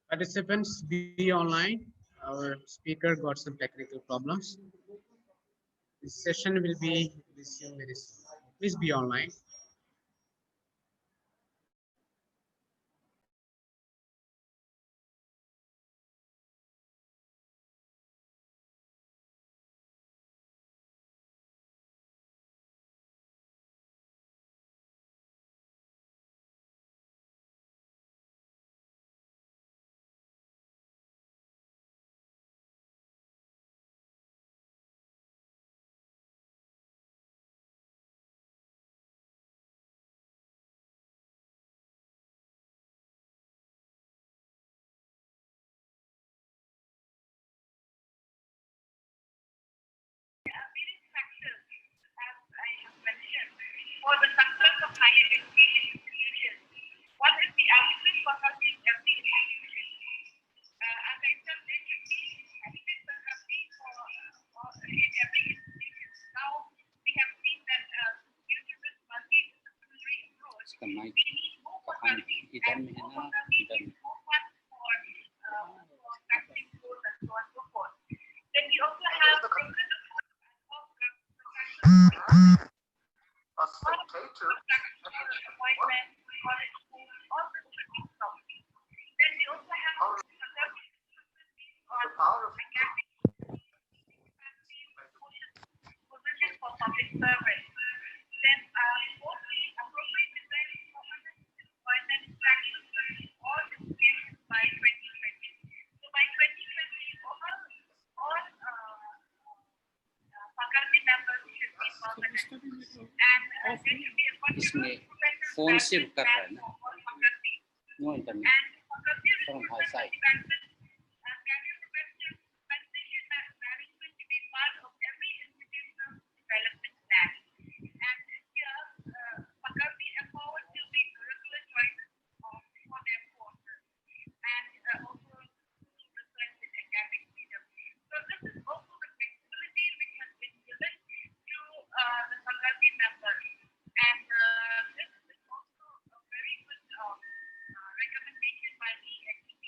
Participants, be online. Our speaker got some technical problems. This session will be resumed very soon. Please be online. For the success of higher education institutions. What is the average faculty in every institution? As I said, there should be adequate faculty in every institution. Now we have seen that due to this multidisciplinary approach, we need more faculty and more faculty means more funds for faculty schools and so on and so forth. Then we also have progress of professional a spectator appointment, college schools, all this should be stopped. Then we also have the power of academic position for public service. Then mostly appropriate design for employment practices all institutions by 2020. So by 2020, all faculty members should be permanent. And there should be a इसमें particular phone से कर रहा है ना faculty. No internet And faculty from high side. Management to be part of every institutional development plan. And here, faculty empowered to make curricular choices for their courses and also to research in academic freedom. So this is also the flexibility which has been given to the faculty members. And this is also a very good recommendation by the NEP.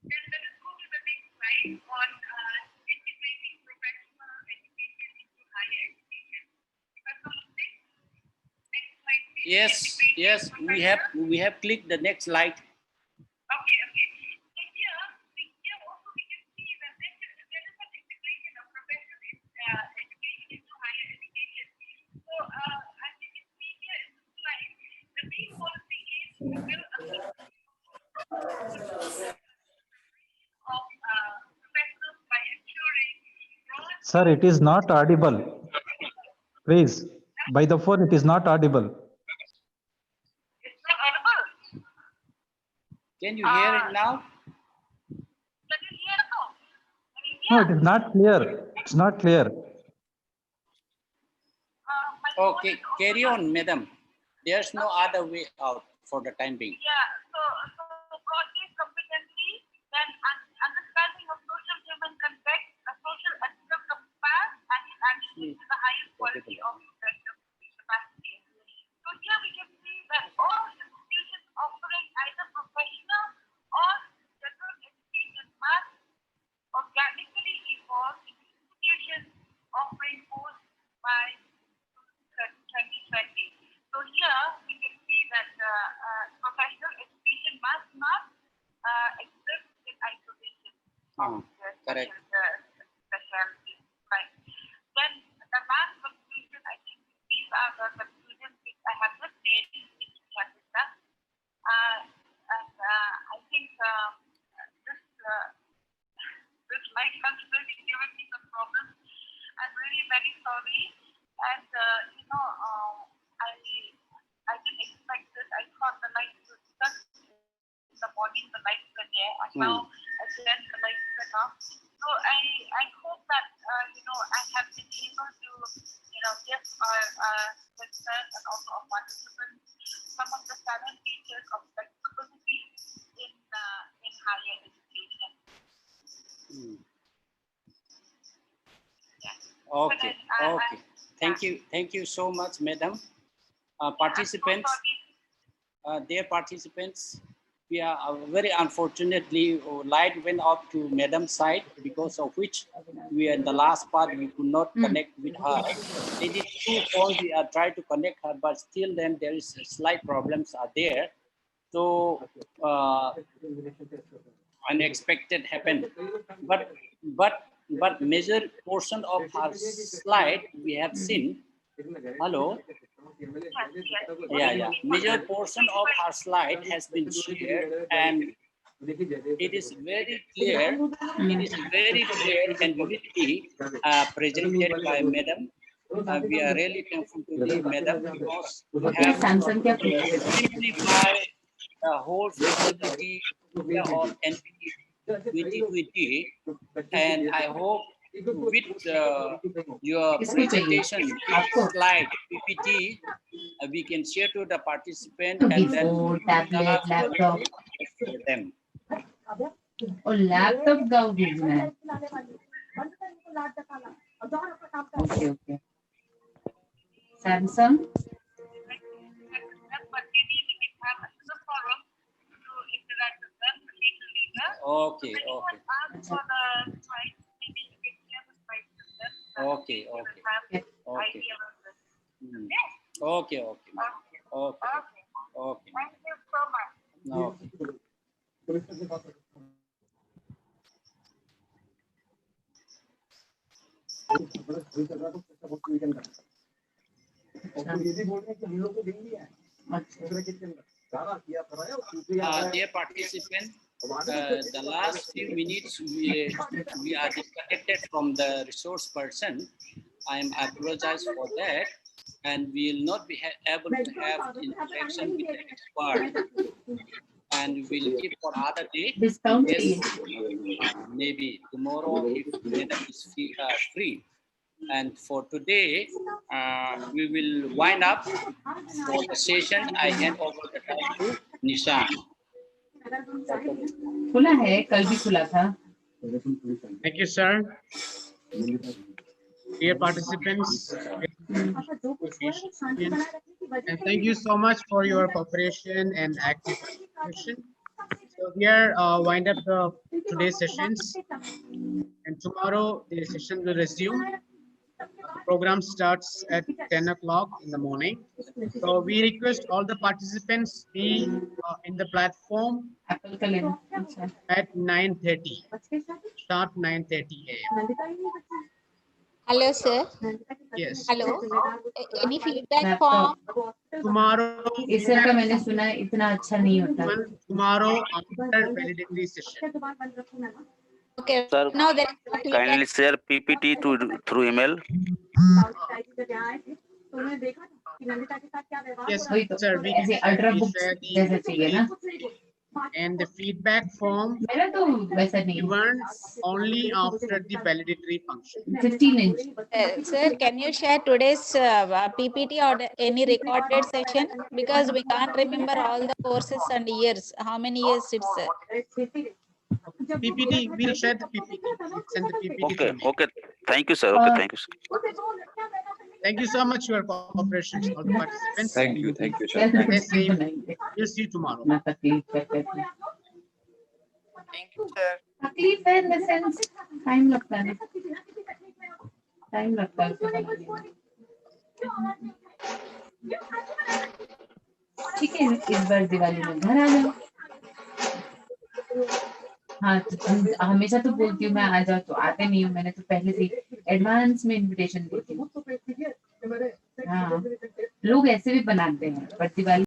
Then let us go to the next slide on integrating professional education into higher education. Professor Lumde, next slide, please. yes we have clicked the next slide. Okay. So here also we can see that there is an integration of professional education into higher education. So as you can see here in the slide, the main policy is to build a of professionals by ensuring broad. Sir, it is not audible. Please, by the phone, it is not audible. It's not audible. Can you hear it now? Can you hear now? Can you No, hear? it is not clear. It's not clear. My phone Okay, is also carry not- on, madam. There's no other way out for the time being. Yeah, so broadly competently, then understanding of social human context, a social ethical compass, and in addition to the highest quality of professional capacity. So here we can see that all institutions offering either professional or general education must organically evolve into institutions offering both by 2020. So here we can see that professional education must not exist in isolation. Correct. Specialties, right? Then the last conclusion, I think these are the conclusions which I have just made, which we have discussed. And I think this slide has really given me some problems. I'm really very sorry. And I didn't expect this. I thought the lights would just in the morning the lights were there, and now again the lights went off. So I hope that I have been able to give our listeners and also our participants some of the silent features of flexibility in higher education. Yeah. Okay. Thank you so much, madam. Participants, dear participants, we are very unfortunately light went off to Madam's side, because of which we are in the last part we could not connect with her. It is two phones we are trying to connect her, but still then there is slight problems are there. So unexpected happened, but major portion of her slide we have seen. Hello. Yeah. Major portion of her slide has been shared, and it is very clear. It is very clear and vividly presented by Madam. We are really thankful to the Madam, because we have simplify the whole feasibility of NEP 2020, and I hope with your presentation slide PPT, we can share to the participant and then tablet, laptop for them. और laptop का भेजना है okay Samsung Okay. Thank you so much. No. Dear participants, the last few minutes we are disconnected from the resource person. I apologize for that, and we will not be able to have interaction with the expert, and we will keep for other day. Discount Yes, maybe tomorrow if Madam is free. And for today, we will wind up for the session. I hand over the time to Nishan. खुला है कल भी खुला था Thank you, sir. Dear participants, and thank you so much for your cooperation and active participation. So here wind up the today's sessions, and tomorrow the session will resume. Program starts at 10 o'clock in the morning. So we request all the participants be in the platform at 9:30. Start 9:30 a.m. Hello, sir. Yes. Hello. Any feedback form? Tomorrow. इससे का मैंने सुना है इतना अच्छा नहीं होता Tomorrow after validity session. Okay. Sir, Now there kindly share PPT through email. Yes, sir. We share the and the feedback form given only after the validatory function. 15 inch. Sir, can you share today's PPT or any recorded session? Because we can't remember all the courses and years. How many years it's? PPT, we'll share the PPT. Send the PPT. Okay. Thank you, sir. Okay, thank you, sir. Thank you so much for your cooperation, all the participants. Thank you, sir. Stay safe. We'll see you tomorrow. Thank you, sir. तकलीफ है in the sense time लगता है ठीक है इस बार दिवाली में घर आ जाओ हाँ हमेशा तो बोलती हूँ मैं आ जाओ तो आते नहीं हूँ मैंने तो पहले से एडवांस में इनविटेशन दी थी हाँ लोग ऐसे भी बनाते हैं पर दिवाली